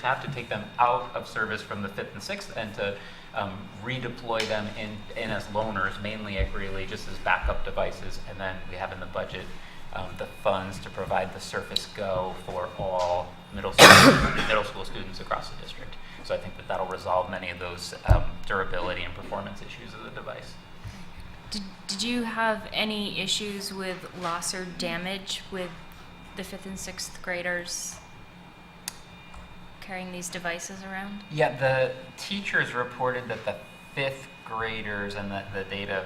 have, to take them out of service from the 5th and 6th, and to redeploy them in as loaners, mainly at Greeley, just as backup devices. And then we have in the budget the funds to provide the Surface Go for all middle school students across the district. So I think that'll resolve many of those durability and performance issues of the device. Did you have any issues with loss or damage with the 5th and 6th graders carrying these devices around? Yeah, the teachers reported that the 5th graders, and the data,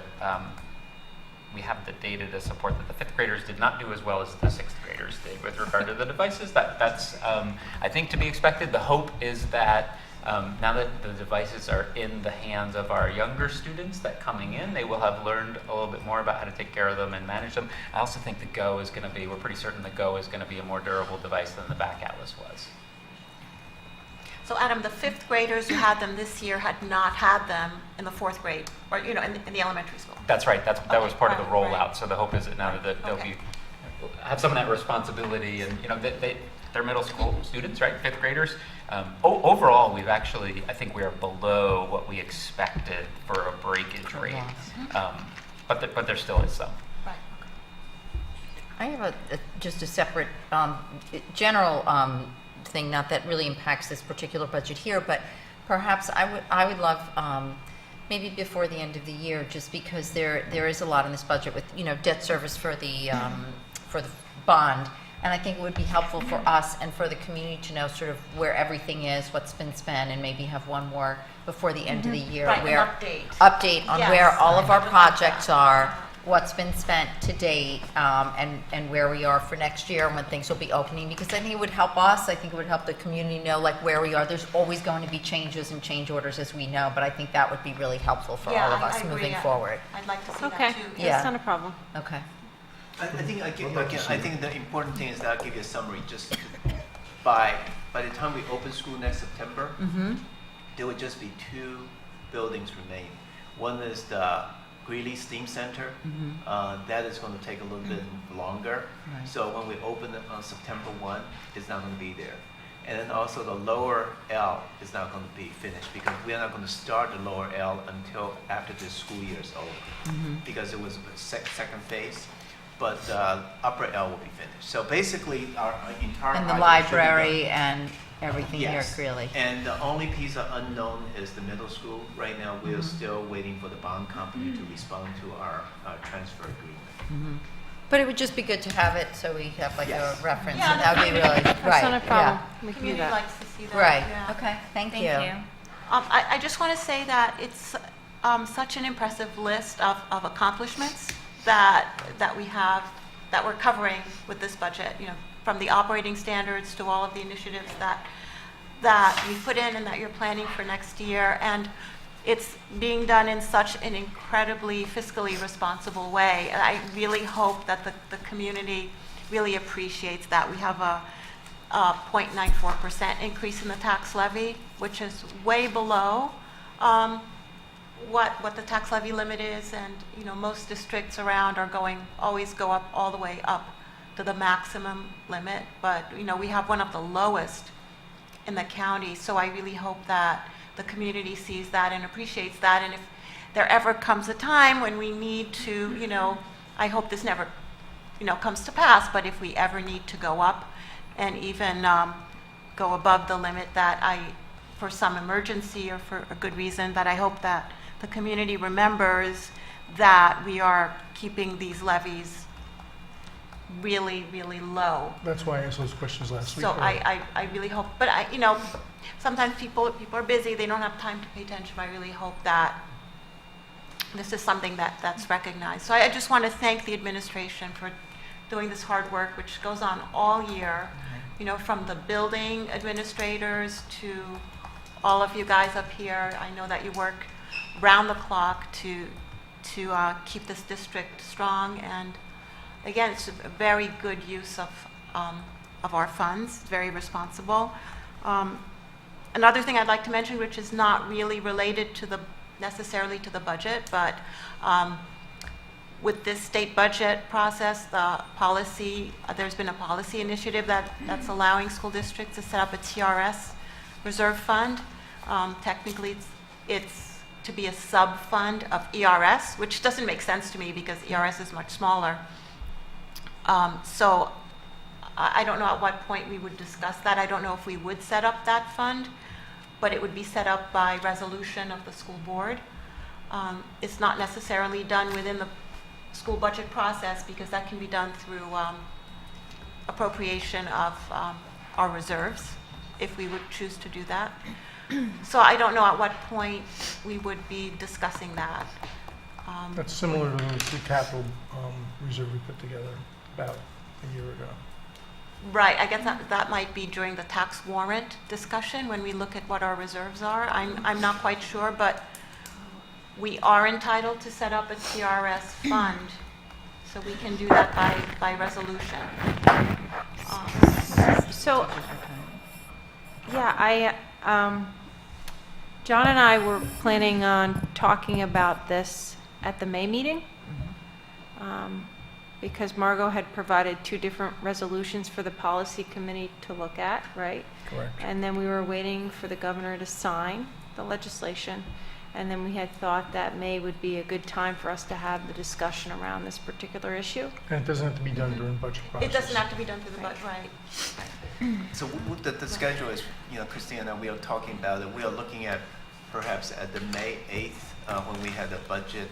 we have the data to support that the 5th graders did not do as well as the 6th graders did with regard to the devices. That's, I think, to be expected. The hope is that now that the devices are in the hands of our younger students that coming in, they will have learned a little bit more about how to take care of them and manage them. I also think the Go is going to be, we're pretty certain the Go is going to be a more durable device than the Back Atlas was. So Adam, the 5th graders who had them this year had not had them in the 4th grade, or in the elementary school. That's right. That was part of the rollout. Right. So the hope is that now that they'll have some of that responsibility, and they're middle school students, right? 5th graders. Overall, we've actually, I think we are below what we expected for a breakage rate. But there still is some. I have just a separate general thing, not that really impacts this particular budget here, but perhaps I would love maybe before the end of the year, just because there is a lot in this budget with debt service for the bond, and I think it would be helpful for us and for the community to know sort of where everything is, what's been spent, and maybe have one more before the end of the year, Right, where an update on Yes. where all of our I would love projects that. are, what's been spent to date, and where we are for next year and when things will be opening, because I think it would help us, I think it would help the community know like where we are. There's always going to be changes and change orders, as we know, but I think that would be really helpful for all of us moving forward. I'd like to see Okay, that too. that's Yeah. not a problem. Okay. I think the important thing is that I'll give you a summary. Just by the time we open school next September, there will just be 2 buildings remain. One is the Greeley Steam Center. That is going to take a little bit longer. Right. So when we open it on September 1, it's not going to be there. And then also the lower L is not going to be finished because we are not going to start the lower L until after the school year is over, because it was a second phase. But the upper L will be finished. So basically, our entire And the project should be library done. and everything here, Yes. really. And the only piece of unknown is the middle school. Right now, we are still waiting for the bond company to respond to our transfer agreement. But it would just be good to have it so we have like Yes. a reference, Yeah, and that would be really, right. That's not a problem. yeah. We can do Community that. likes to see that. Right, yeah. okay, thank you. I just want to say that it's such an impressive list of accomplishments that we have, that we're covering with this budget, from the operating standards to all of the initiatives that we put in and that you're planning for next year. And it's being done in such an incredibly fiscally responsible way. And I really hope that the community really appreciates that. We have a 0.94% increase in the tax levy, which is way below what the tax levy limit is, and most districts around always go up all the way up to the maximum limit, but we have one of the lowest in the county. So I really hope that the community sees that and appreciates that, and if there ever comes a time when we need to, I hope this never comes to pass, but if we ever need to go up and even go above the limit, for some emergency or for a good reason, that I hope that the community remembers that we are keeping these levies really, really low. That's why I asked those questions last week. So I really hope, but sometimes people are busy, they don't have time to pay attention. I really hope that this is something that's recognized. So I just want to thank the administration for doing this hard work, which goes on all year, from the building administrators to all of you guys up here. I know that you work round the clock to keep this district strong, and again, it's a very good use of our funds, very responsible. Another thing I'd like to mention, which is not really related necessarily to the budget, but with this state budget process, there's been a policy initiative that's allowing school districts to set up a TRS reserve fund. Technically, it's to be a sub-fund of ERS, which doesn't make sense to me because ERS is much smaller. So I don't know at what point we would discuss that. I don't know if we would set up that fund, but it would be set up by resolution of the school board. It's not necessarily done within the school budget process because that can be done through appropriation of our reserves, if we would choose to do that. So I don't know at what point we would be discussing that. That's similar to the capital reserve we put together about a year ago. Right, I guess that might be during the tax warrant discussion when we look at what our reserves are. I'm not quite sure, but we are entitled to set up a TRS fund, so we can do that by resolution. So, yeah, John and I were planning on talking about this at the May meeting. because Margot had provided 2 different resolutions for the policy committee to look at, right? Correct. And then we were waiting for the governor to sign the legislation. And then we had thought that May would be a good time for us to have the discussion around this particular issue. And it doesn't have to be done during budget process. It doesn't have to be done through the budget, right? So the schedule is, Christine and I, we are talking about it. We are looking at perhaps at the May 8th, when we had the budget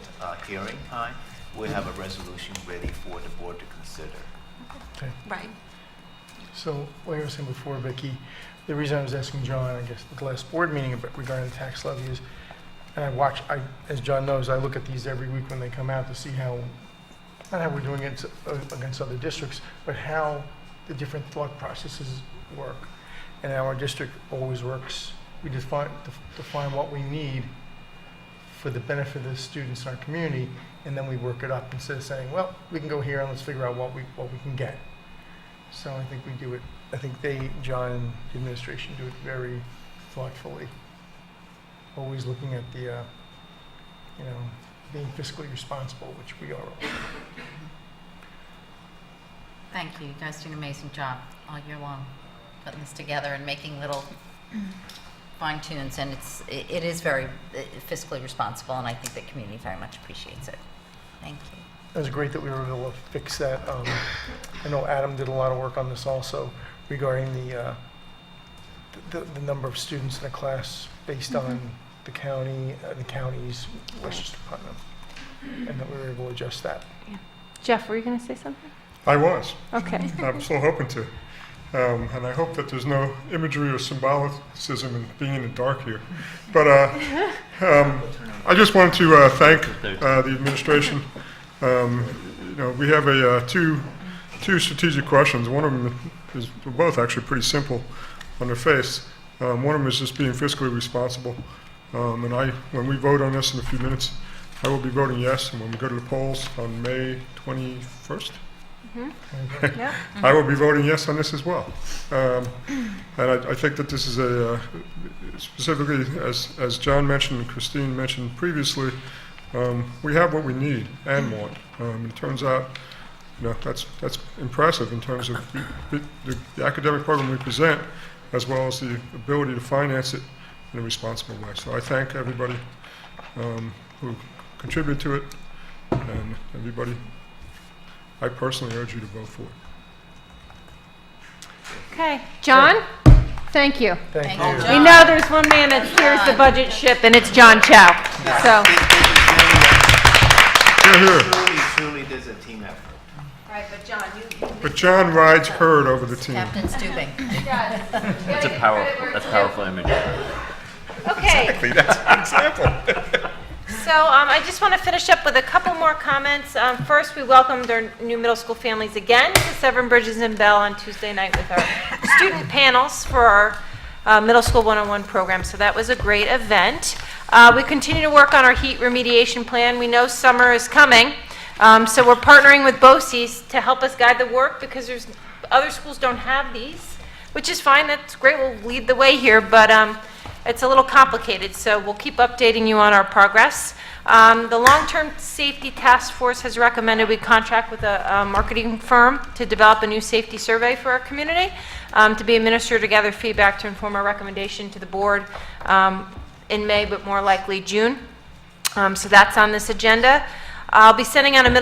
hearing time, we'll have a resolution ready for the board to consider. Okay. Right. So, like I was saying before, Vicki, the reason I was asking John, I guess, at the last board meeting regarding the tax levy is, and as John knows, I look at these every week when they come out to see how, not how we're doing it against other districts, but how the different thought processes work. And our district always works. We define what we need for the benefit of the students in our community, and then we work it up instead of saying, well, we can go here and let's figure out what we can get. So I think we do it, I think John and the administration do it very thoughtfully. Always looking at the, being fiscally responsible, which we are. Thank you. You guys do an amazing job all year long putting this together and making little fine tunes, and it is very fiscally responsible, and I think the community very much appreciates it. Thank you. It was great that we were able to fix that. I know Adam did a lot of work on this also regarding the number of students in a class based on the counties, Westchester, Putnam, and that we were able to adjust that. Yeah. Jeff, were you going to say something? I was. Okay. I'm still hoping to. And I hope that there's no imagery or symbolicism in being in the dark here. But I just wanted to thank the administration. We have two strategic questions. One of them is both actually pretty simple on their face. One of them is just being fiscally responsible. And when we vote on this in a few minutes, I will be voting yes. And when we go to the polls on May 21st, Yeah. I will be voting yes on this as well. And I think that this is specifically, as John mentioned and Christine mentioned previously, we have what we need and want. It turns out, that's impressive in terms of the academic program we present, as well as the ability to finance it in a responsible way. So I thank everybody who contributed to it, and everybody. I personally urge you to vote for it. Okay, John, thank you. Thank We you. know there's one man that steers the budget ship, and it's John Chow. So, Truly, there's a team effort. right, but John, But John rides herd over the team. Captain Stubing. That's powerful imagery. Okay. Exactly, that's an example. So I just want to finish up with a couple more comments. First, we welcomed our new middle school families again to Severn Bridges and Bell on Tuesday night with our student panels for our Middle School 101 program. So that was a great event. We continue to work on our heat remediation plan. We know summer is coming. So we're partnering with BOCES to help us guide the work because other schools don't have these, which is fine. That's great. We'll lead the way here. But it's a little complicated, so we'll keep updating you on our progress. The Long-Term Safety Task Force has recommended we contract with a marketing firm to develop a new safety survey for our community to be administered to gather feedback to inform our recommendation to the board in May, but more likely June. So that's on this agenda. I'll be sending out an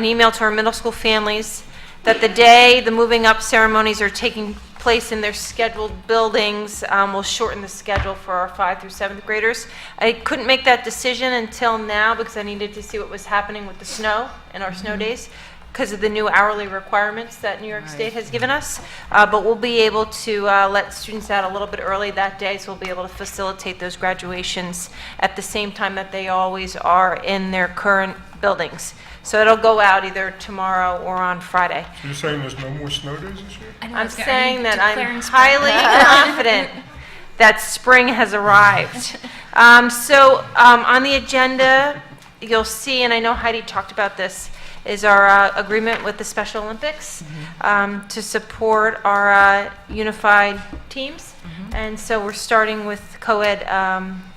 email to our middle school families that the day the moving up ceremonies are taking place in their scheduled buildings will shorten the schedule for our 5th through 7th graders. I couldn't make that decision until now because I needed to see what was happening with the snow and our snow days because of the new hourly requirements that New York State has given us. But we'll be able to let students out a little bit early that day, so we'll be able to facilitate those graduations at the same time that they always are in their current buildings. So it'll go out either tomorrow or on Friday. So you're saying there's no more snow days this year? I'm saying that I'm highly confident that spring has arrived. On the agenda, you'll see, and I know Heidi talked about this, is our agreement with the Special Olympics to support our unified teams. And so we're starting with co-ed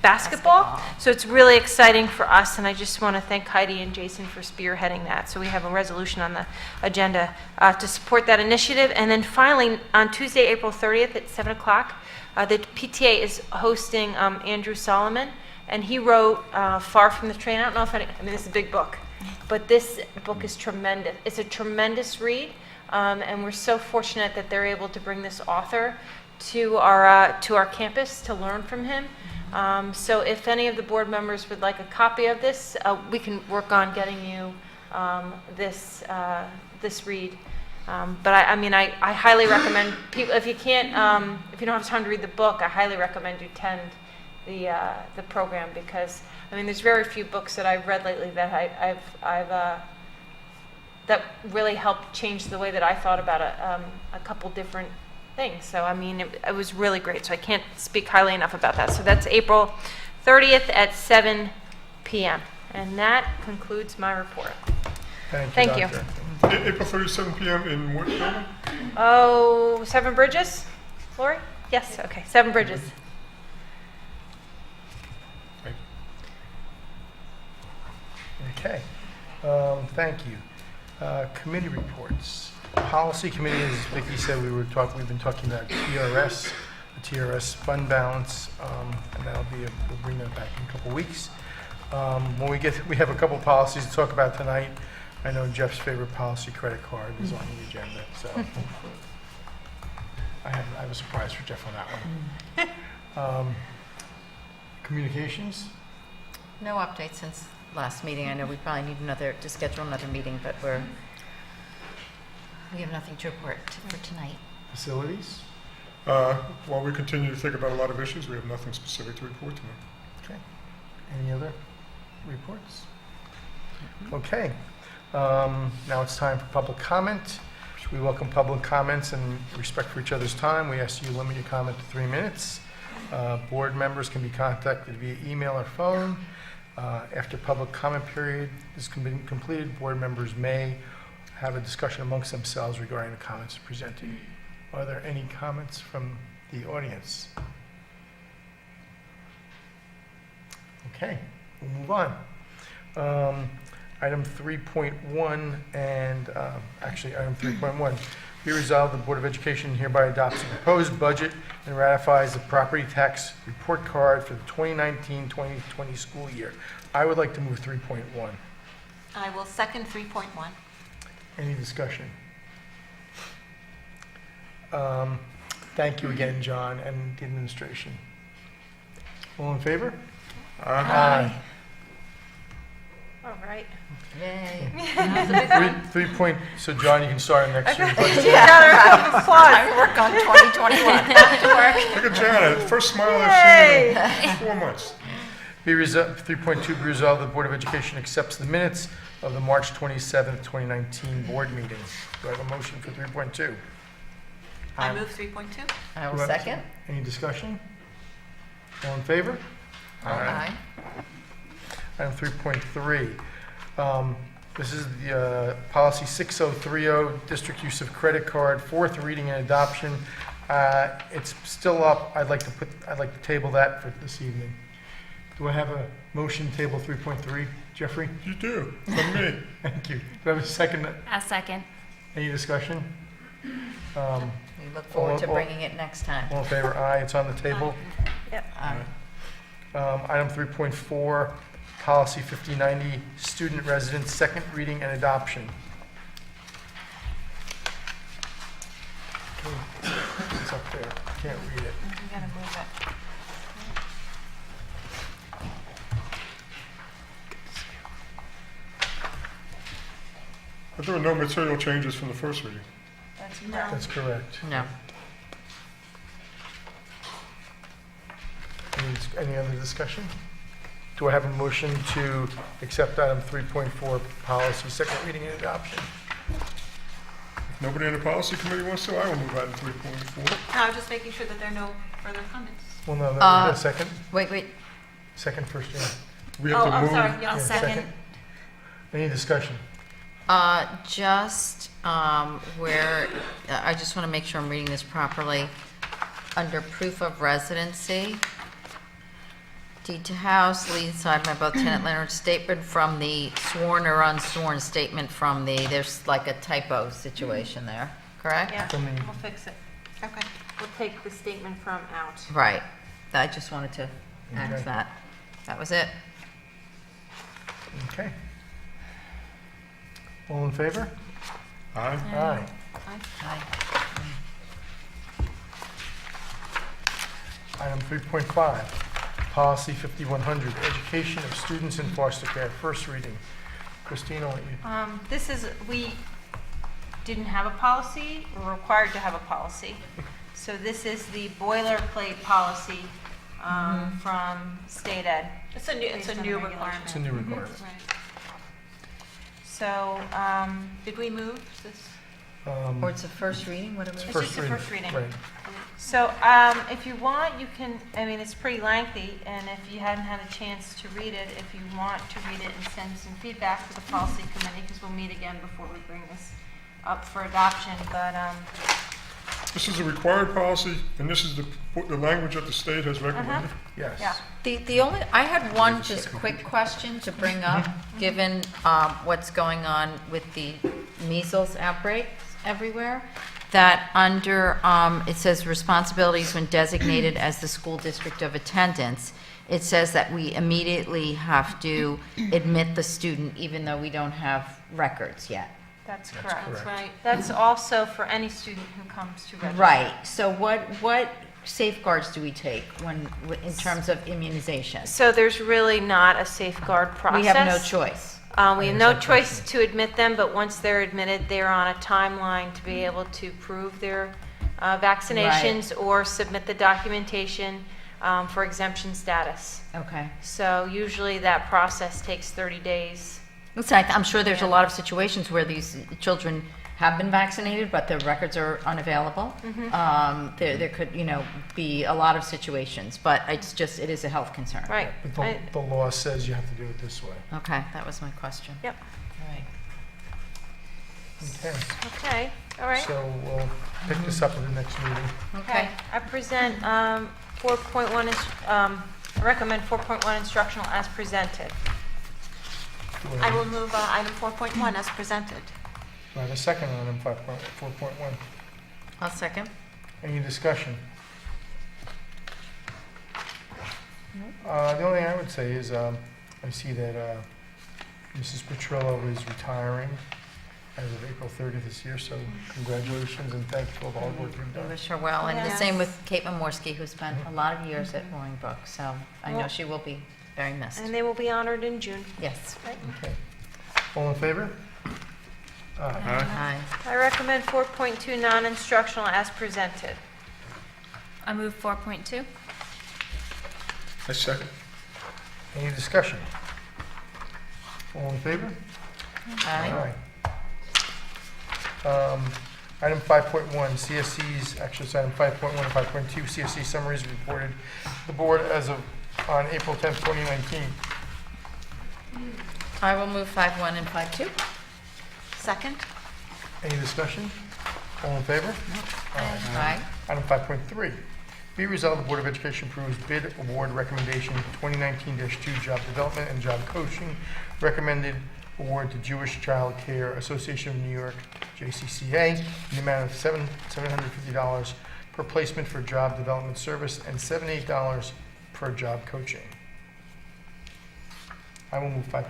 basketball. So it's really exciting for us, and I just want to thank Heidi and Jason for spearheading that. So we have a resolution on the agenda to support that initiative. And then finally, on Tuesday, April 30th at 7 o'clock, the PTA is hosting Andrew Solomon, and he wrote Far From the Train. I don't know if I mean, this is a big book, but this book is tremendous. It's a tremendous read, and we're so fortunate that they're able to bring this author to our campus to learn from him. So if any of the board members would like a copy of this, we can work on getting you this read. But I mean, I highly recommend people, if you can't, if you don't have time to read the book, I highly recommend you attend the program, because I mean, there's very few books that I've read lately that that really helped change the way that I thought about a couple different things. So I mean, it was really great. So I can't speak highly enough about that. So that's April 30th at 7 p.m. And that concludes my report. Thank you. April 30th, 7 p.m. in what building? Oh, Seven Bridges? Lori? Yes, okay, Seven Bridges. Okay, thank you. Committee reports. Policy committee, as Vicki said, we've been talking about TRS, the TRS fund balance, and that'll be, we'll bring that back in a couple weeks. When we have a couple policies to talk about tonight. I know Jeff's favorite policy, credit card, is on the agenda, so I have a surprise for Jeff on that one. Communications? No update since last meeting. I know we probably need to schedule another meeting, but we have nothing to report for tonight. Facilities? While we continue to think about a lot of issues, we have nothing specific to report tonight. Okay. Any other reports? Okay. Now it's time for public comment. We welcome public comments and respect for each other's time. We ask you to limit your comment to 3 minutes. Board members can be contacted via email or phone. After public comment period is completed, board members may have a discussion amongst themselves regarding the comments presented. Are there any comments from the audience? Okay, we'll move on. Item 3.1 and actually item 3.1. Be resolved, the Board of Education hereby adopts the proposed budget and ratifies the property tax report card for the 2019-2020 school year. I would like to move 3.1. I will second 3.1. Any discussion? Thank you again, John, and the administration. All in favor? Aye. All right. Yay. So John, you can start on next year's budget. I work on 2021. Look at Janet, first smile I've seen in 4 months. 3.2, be resolved, the Board of Education accepts the minutes of the March 27th, 2019 board meeting. Do I have a motion for 3.2? I move 3.2. I will second. Any discussion? All in favor? Aye. Item 3.3. This is the policy 6030, district use of credit card, fourth reading and adoption. It's still up. I'd like to table that for this evening. Do I have a motion to table 3.3? Jeffrey? You do, from me. Thank you. Do I have a second? A second. Any discussion? We look forward to all- bringing it next time. All in favor? Aye. It's on the table. Yep. Item 3.4, policy 5090, student residence, second reading and adoption. It's up there. Can't read it. You gotta move it. But there were no material changes from the first reading. That's correct. No. Any other discussion? Do I have a motion to accept item 3.4, policy, second reading and adoption? If nobody in the policy committee wants to, I will move item 3.4. No, I'm just making sure that there are no further comments. Well, no, second? Wait. Second first, yeah. We have to I'm move. sorry. Yeah, I'll second. Any discussion? Just where, I just want to make sure I'm reading this properly. under proof of residency, deed to house, lead signed by both tenant landlord, statement from the sworn or unsworn statement from the, there's like a typo situation there, correct? Yeah, we'll fix it. Okay. We'll take the statement from out. Right. I just wanted to add Okay. that. That was it. Okay. All in favor? Aye. Aye. Aye. Item 3.5, Policy 5100, Education of Students in Foster Care, first reading. Christina, what you? This is, we didn't have a policy, we're required to have a policy. So this is the boilerplate policy from state ed. It's a new based on requirement. regulation. It's a new requirement. Right. So, Did we move this? Or it's a first reading, what are we? It's just a first reading. Right. So, if you want, you can, I mean, it's pretty lengthy, and if you hadn't had a chance to read it, if you want to read it and send some feedback to the policy committee, because we'll meet again before we bring this up for adoption, but, This is a required policy, and this is the language that the state has recommended? Yes. yeah. The only, I had one just quick question to bring up, given what's going on with the measles outbreaks everywhere, that under, it says responsibilities when designated as the school district of attendance, it says that we immediately have to admit the student even though we don't have records yet. That's correct. That's right. That's also for any student who comes to register. Right, so what safeguards do we take when, in terms of immunization? So there's really not a safeguard process. We have no choice. We have no choice to admit them, but once they're admitted, they're on a timeline to be able to prove their vaccinations or submit the documentation for exemption status. Okay. So usually that process takes 30 days. Listen, I'm sure there's a lot of situations where these children have been vaccinated, but their records are unavailable. There could, be a lot of situations, but it is a health concern. Right. But the law says you have to do it this way. Okay, that was my question. Yep. All right. Okay. Okay, all right. So we'll pick this up at the next meeting. Okay, I present 4.1, I recommend 4.1 instructional as presented. I will move item 4.1 as presented. Do I have a second on item 4.1? I'll second. Any discussion? The only thing I would say is I see that Mrs. Petrillo is retiring as of April 30th this year, so congratulations and thanks for all the hard work you've We done. wish her well, and the Yes. same with Kate Momorsky, who spent a lot of years at Roaring Brook, so I know she will be very missed. And they will be honored in June. Yes. Okay. All in favor? Aye. I recommend 4.2 non-instructional as presented. I move 4.2. I second. Any discussion? All in favor? Aye. Item 5.1, CSC's, actually it's item 5.1 and 5.2, CSC summaries reported to the board as of on April 10th, 2019. I will move 5.1 and 5.2. Second? Any discussion? All in favor? Aye. Item 5.3, be resolved, the Board of Education approves bid award recommendation 2019-2 job development and job coaching recommended award to Jewish Child Care Association of New York, JCCA, in the amount of $750 per placement for job development service and $78 per job coaching. I will move 5.3.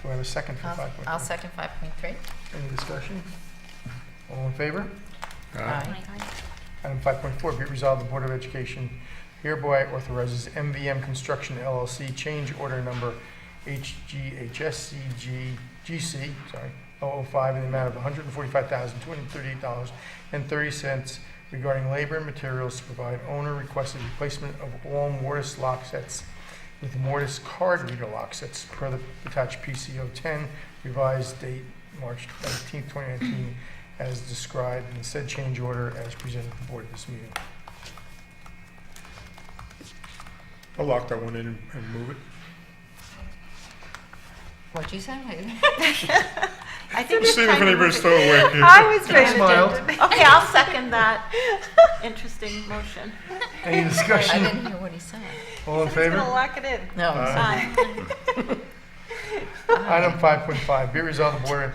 Do I have a second for 5.3? I'll second 5.3. Any discussion? All in favor? Aye. Item 5.4, be it resolved, the Board of Education hereby authorizes MVM Construction LLC change order number HGHSCGC, 005 in the amount of $145,238.30 regarding labor and materials to provide owner-requested replacement of all Mortis lock sets with Mortis card reader lock sets per the attached PCO 10, revised date March 19, 2019, as described in the said change order as presented to the board at this meeting. I'll lock that one in and move it. What'd you say? I think Just you're seeing if trying to anybody's move still it. awake here. I was paying Smiled. attention. Okay, I'll second that interesting motion. Any I discussion? didn't hear what he said. All in He's gonna favor? lock it in. No. Aye. Item 5.5, be it resolved, the board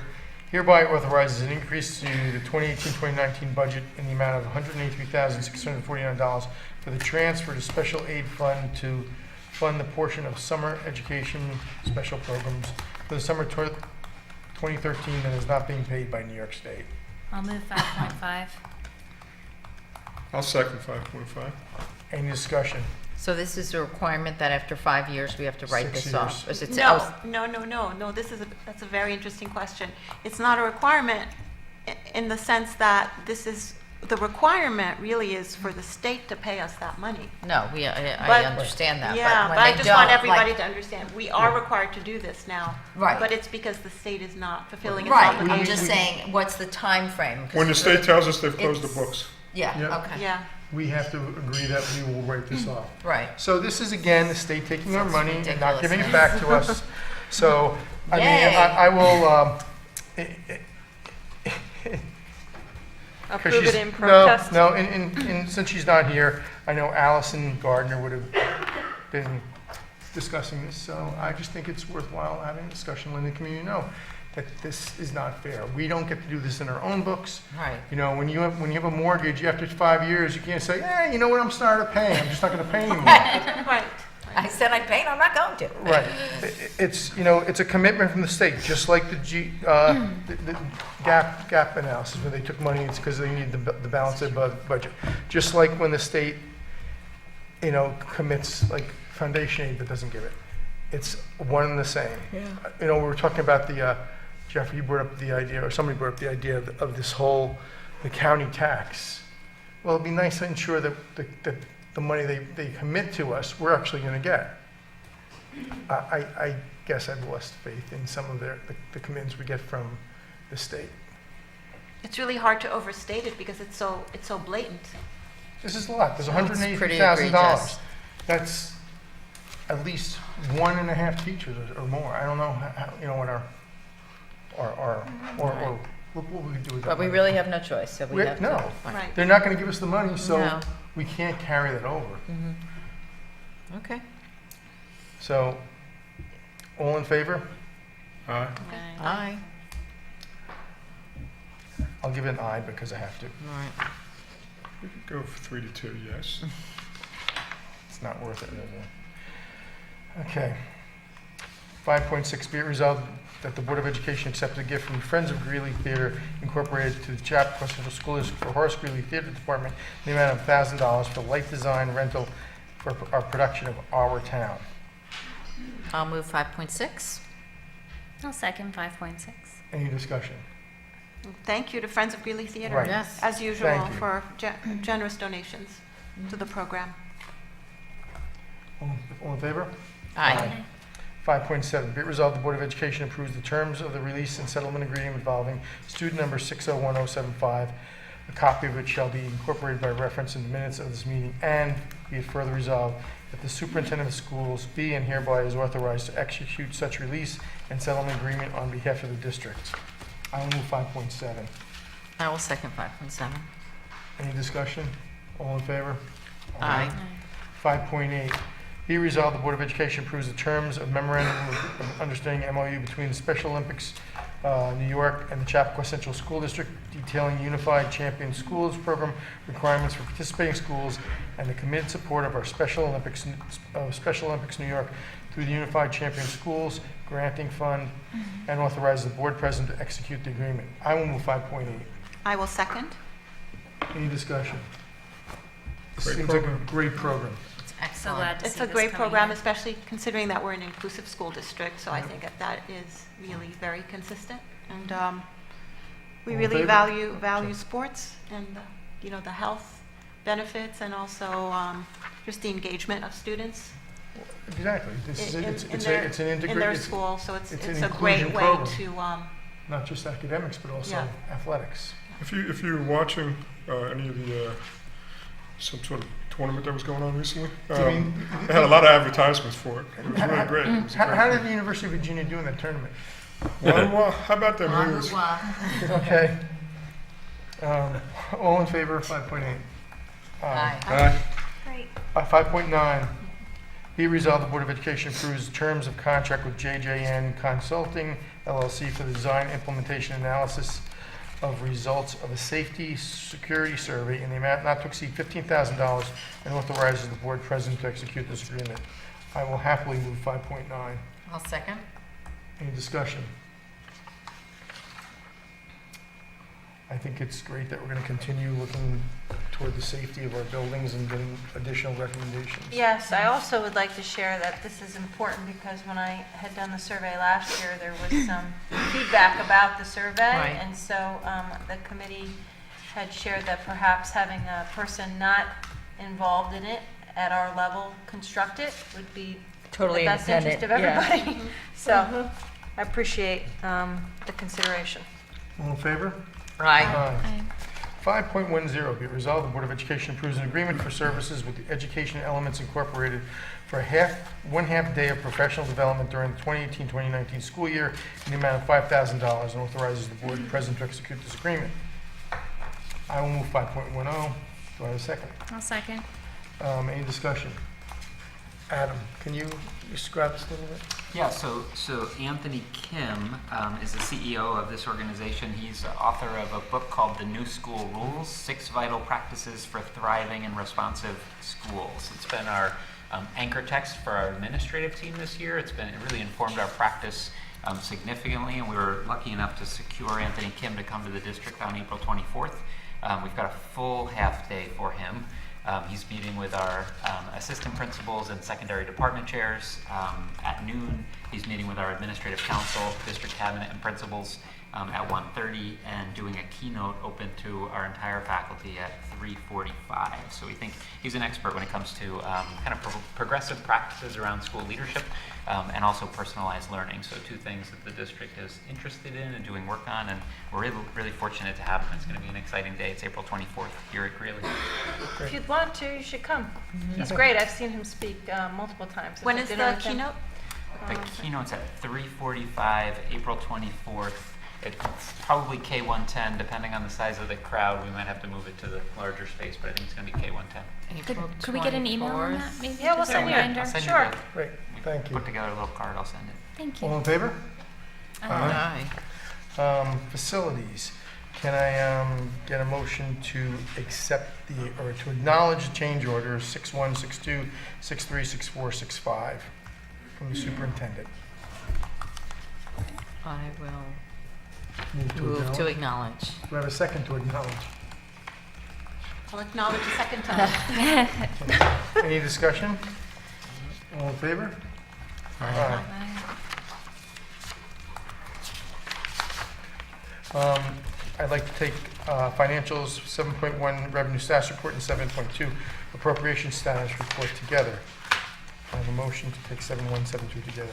hereby authorizes an increase to the 2018-2019 budget in the amount of $183,649 for the transfer to special aid fund to fund the portion of summer education special programs for the summer 2013 that is not being paid by New York State. I'll move 5.5. I'll second 5.5. Any discussion? So this is a requirement that after 5 years, we have to write 6 this years. off? Or is it- No, that's a very interesting question. It's not a requirement in the sense that the requirement really is for the state to pay us that money. No, I But- understand that. Yeah, when but I they just want don't, everybody like- to understand, we are required to do this now. Right. But it's because the state is not fulfilling its Right, obligation. I'm just saying, what's the time frame? 'Cause When the state tells us they've closed the it's- books. Yeah, Yep. okay. Yeah. We have to agree that we will write this off. Right. So this is, again, the state taking our Sounds money and not ridiculous. giving it back to us. So, I mean, Yay. I will, Approve it in protest. No, and since she's not here, I know Allison Gardner would have been discussing this, so I just think it's worthwhile having a discussion, letting the community know that this is not fair. We don't get to do this in our own books. Right. You know, when you have a mortgage, after 5 years, you can't say, you know what, I'm starting to pay, I'm just not gonna pay anymore. Right. I said I'd pay, and I'm not going to. Right. It's, you know, it's a commitment from the state, just like the gap analysis, when they took money, it's because they need the balance of budget. Just like when the state, you know, commits like foundation aid but doesn't give it. It's one and the same. Yeah. You know, we were talking about Jeffrey, you brought up the idea, or somebody brought up the idea of this whole, the county tax. Well, it'd be nice to ensure that the money they commit to us, we're actually going to get. I guess I've lost faith in some of the commitments we get from the state. It's really hard to overstate it because it's so blatant. This is a lot. There's It's pretty $180,000. egregious. That's at least 1.5 teachers or more. I don't know how, you know, what or what we can do with that. But we money. really have no choice, so we have to. No, Right. they're not going to give us the money, so No. we can't carry that over. Okay. So, all in favor? Aye. Aye. I'll give it an aye because I have to. All right. We could go for 3-2, yes. It's not worth it, is it? Okay. 5.6, be it resolved that the Board of Education accepts a gift from Friends of Greeley Theater Incorporated to the Chappaqua Central School District for Horace Greeley Theater Department in the amount of $1,000 for light design rental for our production of Our Town. I'll move 5.6. I'll second 5.6. Any discussion? Thank you to Friends of Greeley Theater, Right. Yes. as usual, Thank you. for generous donations to the program. All in favor? Aye. 5.7, be it resolved, the Board of Education approves the terms of the release and settlement agreement involving student number 601075, a copy of which shall be incorporated by reference in the minutes of this meeting, and be it further resolved that the superintendent of schools be and hereby is authorized to execute such release and settlement agreement on behalf of the district. I will move 5.7. I will second 5.7. Any discussion? All in favor? Aye. 5.8, be resolved, the Board of Education approves the terms of memorandum of understanding MOU between the Special Olympics New York and the Chappaqua Central School District detailing Unified Champion Schools program requirements for participating schools and the committed support of our Special Olympics New York through the Unified Champion Schools Granting Fund, and authorizes the board president to execute the agreement. I will move 5.8. I will second. Any discussion? Great Seems like program. a great program. So Excellent. glad to It's see a this great coming program, here. especially considering that we're an inclusive school district, so I think that is really very consistent. And we All in really favor? value sports and, you know, the health benefits and also just the engagement of students Exactly. This is, in it's their, an in integrated. their school, so it's an a great inclusion way program. to, Not just academics, but also Yeah. athletics. If you're watching any of the some sort of tournament that was going on recently, mean- they had a lot of advertisements for it. It was really great. It was How great. did the University of Virginia do in that tournament? How about them Wheelers? Okay. All in favor of 5.8? Aye. Great. 5.9, be resolved, the Board of Education approves terms of contract with JJN Consulting LLC for the design, implementation, analysis of results of a safety security survey in the amount not to exceed $15,000 and authorizes the board president to execute this agreement. I will happily move 5.9. I'll second. Any discussion? I think it's great that we're going to continue looking toward the safety of our buildings and getting additional recommendations. Yes, I also would like to share that this is important because when I had done the survey last year, there was some feedback about the survey. Right. And so the committee had shared that perhaps having a person not involved in it at our level construct it would be Totally in the best interest of independent, everybody. So I appreciate the consideration. All in favor? Aye. 5.10, be it resolved, the Board of Education approves an agreement for services with the Education Elements Incorporated for one half day of professional development during the 2018-2019 school year in the amount of $5,000 and authorizes the board president to execute this agreement. I will move 5.10. Do I have a second? I'll second. Any discussion? Adam, can you describe this a little bit? Yeah, so Anthony Kim is the CEO of this organization. He's the author of a book called The New School Rules, 6 Vital Practices for Thriving and Responsive Schools. It's been our anchor text for our administrative team this year. It really informed our practice significantly, and we were lucky enough to secure Anthony Kim to come to the district on April 24th. We've got a full half day for him. He's meeting with our assistant principals and secondary department chairs at noon. He's meeting with our administrative council, district cabinet, and principals at 1:30, and doing a keynote open to our entire faculty at 3:45. So we think he's an expert when it comes to kind of progressive practices around school leadership and also personalized learning. So 2 things that the district is interested in and doing work on, and we're really fortunate to have him. It's going to be an exciting day. It's April 24th here at Greeley. If you'd want to, you should come. Mm-hmm. He's great. I've seen him speak multiple times. When I've is dinner the with him. keynote? The keynote's at 3:45, April 24th. It's probably K110, depending on the size of the crowd. We might have to move it to the larger space, but I think it's going to be K110. Could we get an email on that? Maybe Yeah, we'll just a send you. reminder? I'll send you Sure. Great, thank you. Put together a little card, I'll send it. Thank you. All in favor? Aye. Facilities. Can I get a motion to accept or to acknowledge the change orders 61, 62, 63, 64, 65 from the superintendent? I will Move to acknowledge. Do I have a second to acknowledge? I'll acknowledge a second time. Any discussion? All in favor? Aye. I'd like to take financials, 7.1 revenue status report and 7.2 appropriation status report together. I have a motion to take 7.1, 7.2 together.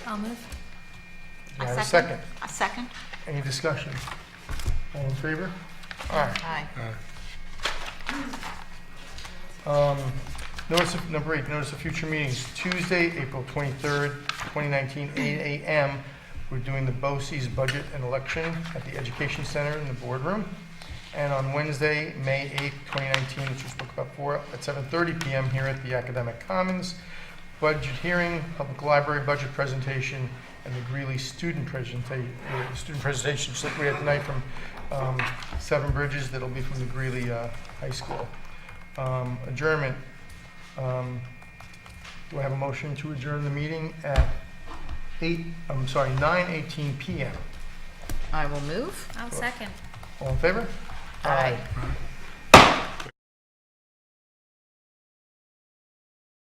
I'll move. Do I have a second? A second. Any discussion? All in favor? Aye. Notice of, number 8, notice of future meetings. Tuesday, April 23rd, 2019, 8 a.m. We're doing the BOCES budget and election at the Education Center in the boardroom. And on Wednesday, May 8th, 2019, which we spoke about before, at 7:30 p.m. here at the Academic Commons, budget hearing, public library budget presentation, and the Greeley student presentation, just like we had tonight from Seven Bridges. That'll be from the Greeley High School. Adjournment. Do I have a motion to adjourn the meeting at 9:18 p.m.? I will move. I'll second. All in favor? Aye.